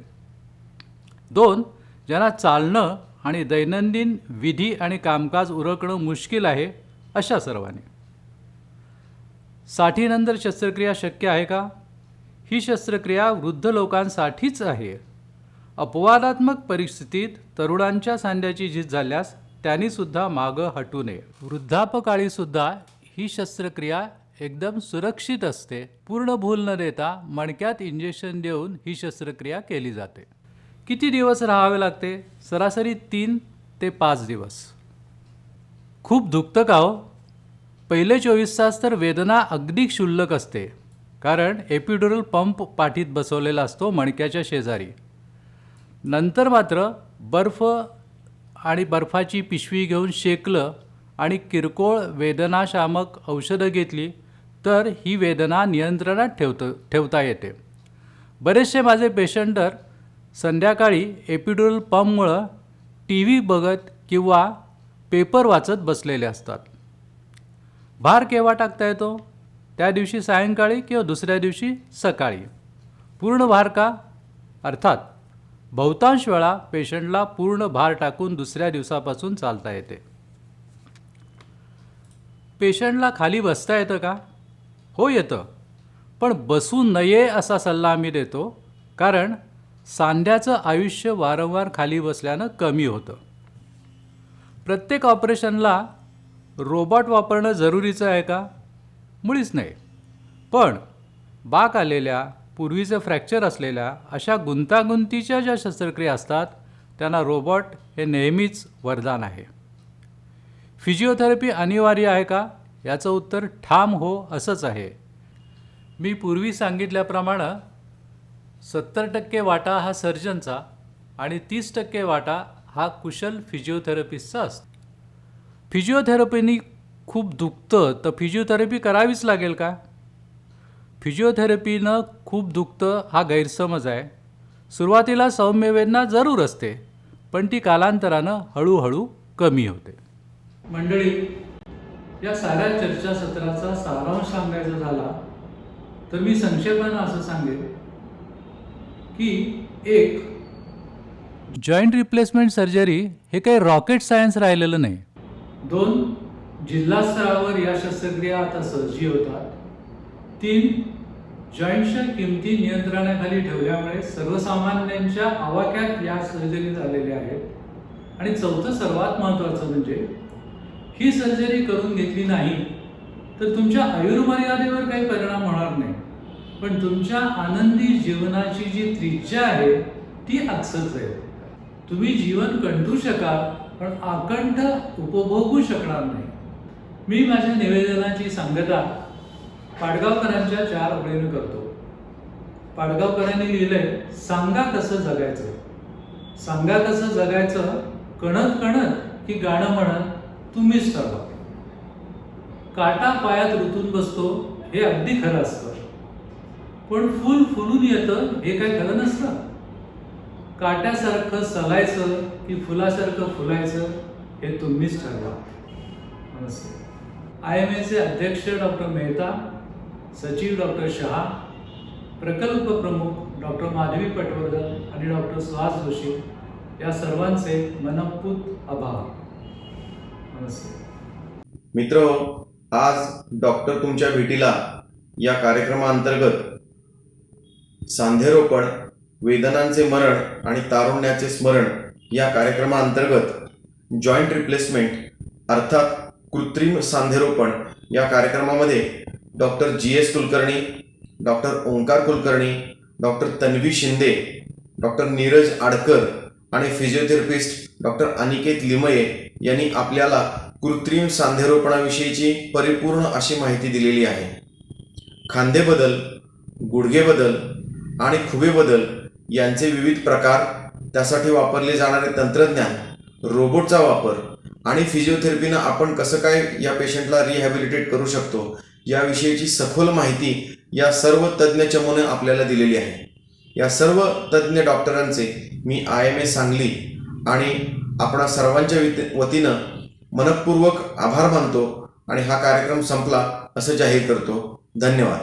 2. ज्यांना चालणं आणि दैनंदिन विधी आणि कामकाज उरकणं मुश्किल आहे, अशा सर्वांनी. 60नंतर शस्त्रक्रिया शक्य आहे का? ही शस्त्रक्रिया वृद्ध लोकांसाठीच आहे. अपवादात्मक परिस्थितीत तरुणांच्या सांध्याची झीज झाल्यास त्यांनीसुद्धा मागं हटू नये. वृद्धापकाळीसुद्धा ही शस्त्रक्रिया एकदम सुरक्षित असते. पूर्ण भूल न देता मणक्यात इंजेक्शन देऊन ही शस्त्रक्रिया केली जाते. किती दिवस राहावे लागते? सरासरी 3 ते 5 दिवस. खूप दुखतं का हो? पहिले 24 तास तर वेदना अगदी क्षुल्लक असते, कारण एपिड्युरल पंप पाठीत बसवलेला असतो मणक्याच्या शेजारी. नंतर मात्र बर्फ आणि बर्फाची पिशवी घेऊन शेकलं आणि किरकोळ वेदनाशामक औषधं घेतली तर ही वेदना नियंत्रणात ठेवता येते. बरेचसे माझे पेशंटर संध्याकाळी एपिड्युरल पंपमुळं TV बघत किंवा पेपर वाचत बसलेले असतात. भार केव्हा टाकता येतो? त्या दिवशी सायंकाळी किंवा दुसऱ्या दिवशी सकाळी. पूर्ण भार का? अर्थात बहुतांश वेळा पेशंटला पूर्ण भार टाकून दुसऱ्या दिवसापासून चालता येते. पेशंटला खाली बसता येतं का? हो, येतं, पण बसू नये असा सल्ला आम्ही देतो, कारण सांध्याचं आयुष्य वारंवार खाली बसल्यानं कमी होतं. प्रत्येक ऑपरेशनला रोबॉट वापरणं जरुरीचं आहे का? मुळीच नाही. पण बाक आलेल्या, पूर्वीचं फ्रॅक्चर असलेल्या अशा गुंतागुंतीच्या ज्या शस्त्रक्रिया असतात त्यांना रोबॉट हे नेहमीच वरदान आहे. फिजिओथेरपी अनिवार्य आहे का? याचं उत्तर ठाम हो असंच आहे. मी पूर्वी सांगितल्याप्रमाणे 70% वाटा हा सर्जनचा आणि 30% वाटा हा कुशल फिजिओथेरपिस्टचा असतो. फिजिओथेरपीनी खूप दुखतं तर फिजिओथेरपी करावीच लागेल का? फिजिओथेरपीनं खूप दुखतं हा गैरसमज आहे. सुरुवातीला सौम्य वेदना जरूर असते, पण ती कालांतरानं हळूहळू कमी होते. मंडळी, या साऱ्या चर्चासत्राचा सारांश सांगायचा झाला तर मी संक्षेपानं असं सांगेन की 1. जॉईंट रिप्लेसमेंट सर्जरी हे काही रॉकेट सायन्स राहिलेलं नाही. 2. जिल्हा स्तरावर या शस्त्रक्रिया आता सहजी होतात. 3. जॉईंटच्या किमती नियंत्रणाखाली ठेवल्यामुळे सर्वसामान्यांच्या आवाक्यात या सर्जरी झालेल्या आहेत. आणि 4थं सर्वात महत्त्वाचं म्हणजे ही सर्जरी करून घेतली नाही तर तुमच्या आयुर्मर्यादेवर काही परिणाम होणार नाही, पण तुमच्या आनंदी जीवनाची जी त्रिज्या आहे ती अक्षच आहे. तुम्ही जीवन कंठू शकाल, पण अखंड उपभोगू शकणार नाही. मी माझ्या निवेदनाची सांगता पाडगावकरांच्या 4 ओळीनं करतो. पाडगावकरांनी लिहिलंय, सांगा कसं जगायचं. सांगा कसं जगायचं, कणत कणत की गाणं म्हणत तुम्हीच ठरवा. काटा पायात रुतून बसतो हे अगदी खरं असतं, पण फुल फुलून येतं हे काय खरं नसतं. काट्यासारखं चालायचं की फुलासारखं फुलायचं हे तुम्हीच ठरवा. नमस्ते. IMAचे अध्यक्ष डॉक्टर मेहता, सचिव डॉक्टर शहा, प्रकल्प प्रमुख डॉक्टर माधवी पटवर्धन आणि डॉक्टर सुहास जोशी या सर्वांचे मनपूत आभार. नमस्ते. मित्र, आज डॉक्टर तुमच्या भेटीला या कार्यक्रमाअंतर्गत सांधेरोपण, वेदनांचे मरण आणि तारुण्याचे स्मरण या कार्यक्रमाअंतर्गत जॉईंट रिप्लेसमेंट अर्थात कृत्रिम सांधेरोपण या कार्यक्रमामध्ये doctor GS Kulkarni, doctor Omkar Kulkarni, doctor Tanvi Shinde, doctor Neeraj Adkar आणि फिजिओथेरपिस्ट डॉक्टर अनिकेत लिमये यांनी आपल्याला कृत्रिम सांधेरोपणाविषयीची परिपूर्ण अशी माहिती दिलेली आहे. खांदेबदल, गुडघेबदल आणि खुबेबदल यांचे विविध प्रकार, त्यासाठी वापरले जाणारे तंत्रज्ञान, रोबोटचा वापर आणि फिजिओथेरपीनं आपण कसं काय या पेशंटला रिहॅबिलिटेट करू शकतो याविषयीची सखोल माहिती या सर्व तज्ज्ञ चमूने आपल्याला दिलेली आहे. या सर्व तज्ज्ञ डॉक्टरांचे मी IMA सांगली आणि आपणा सर्वांच्या वतीनं मनपूर्वक आभार मानतो आणि हा कार्यक्रम संपला असं जाहीर करतो. धन्यवाद.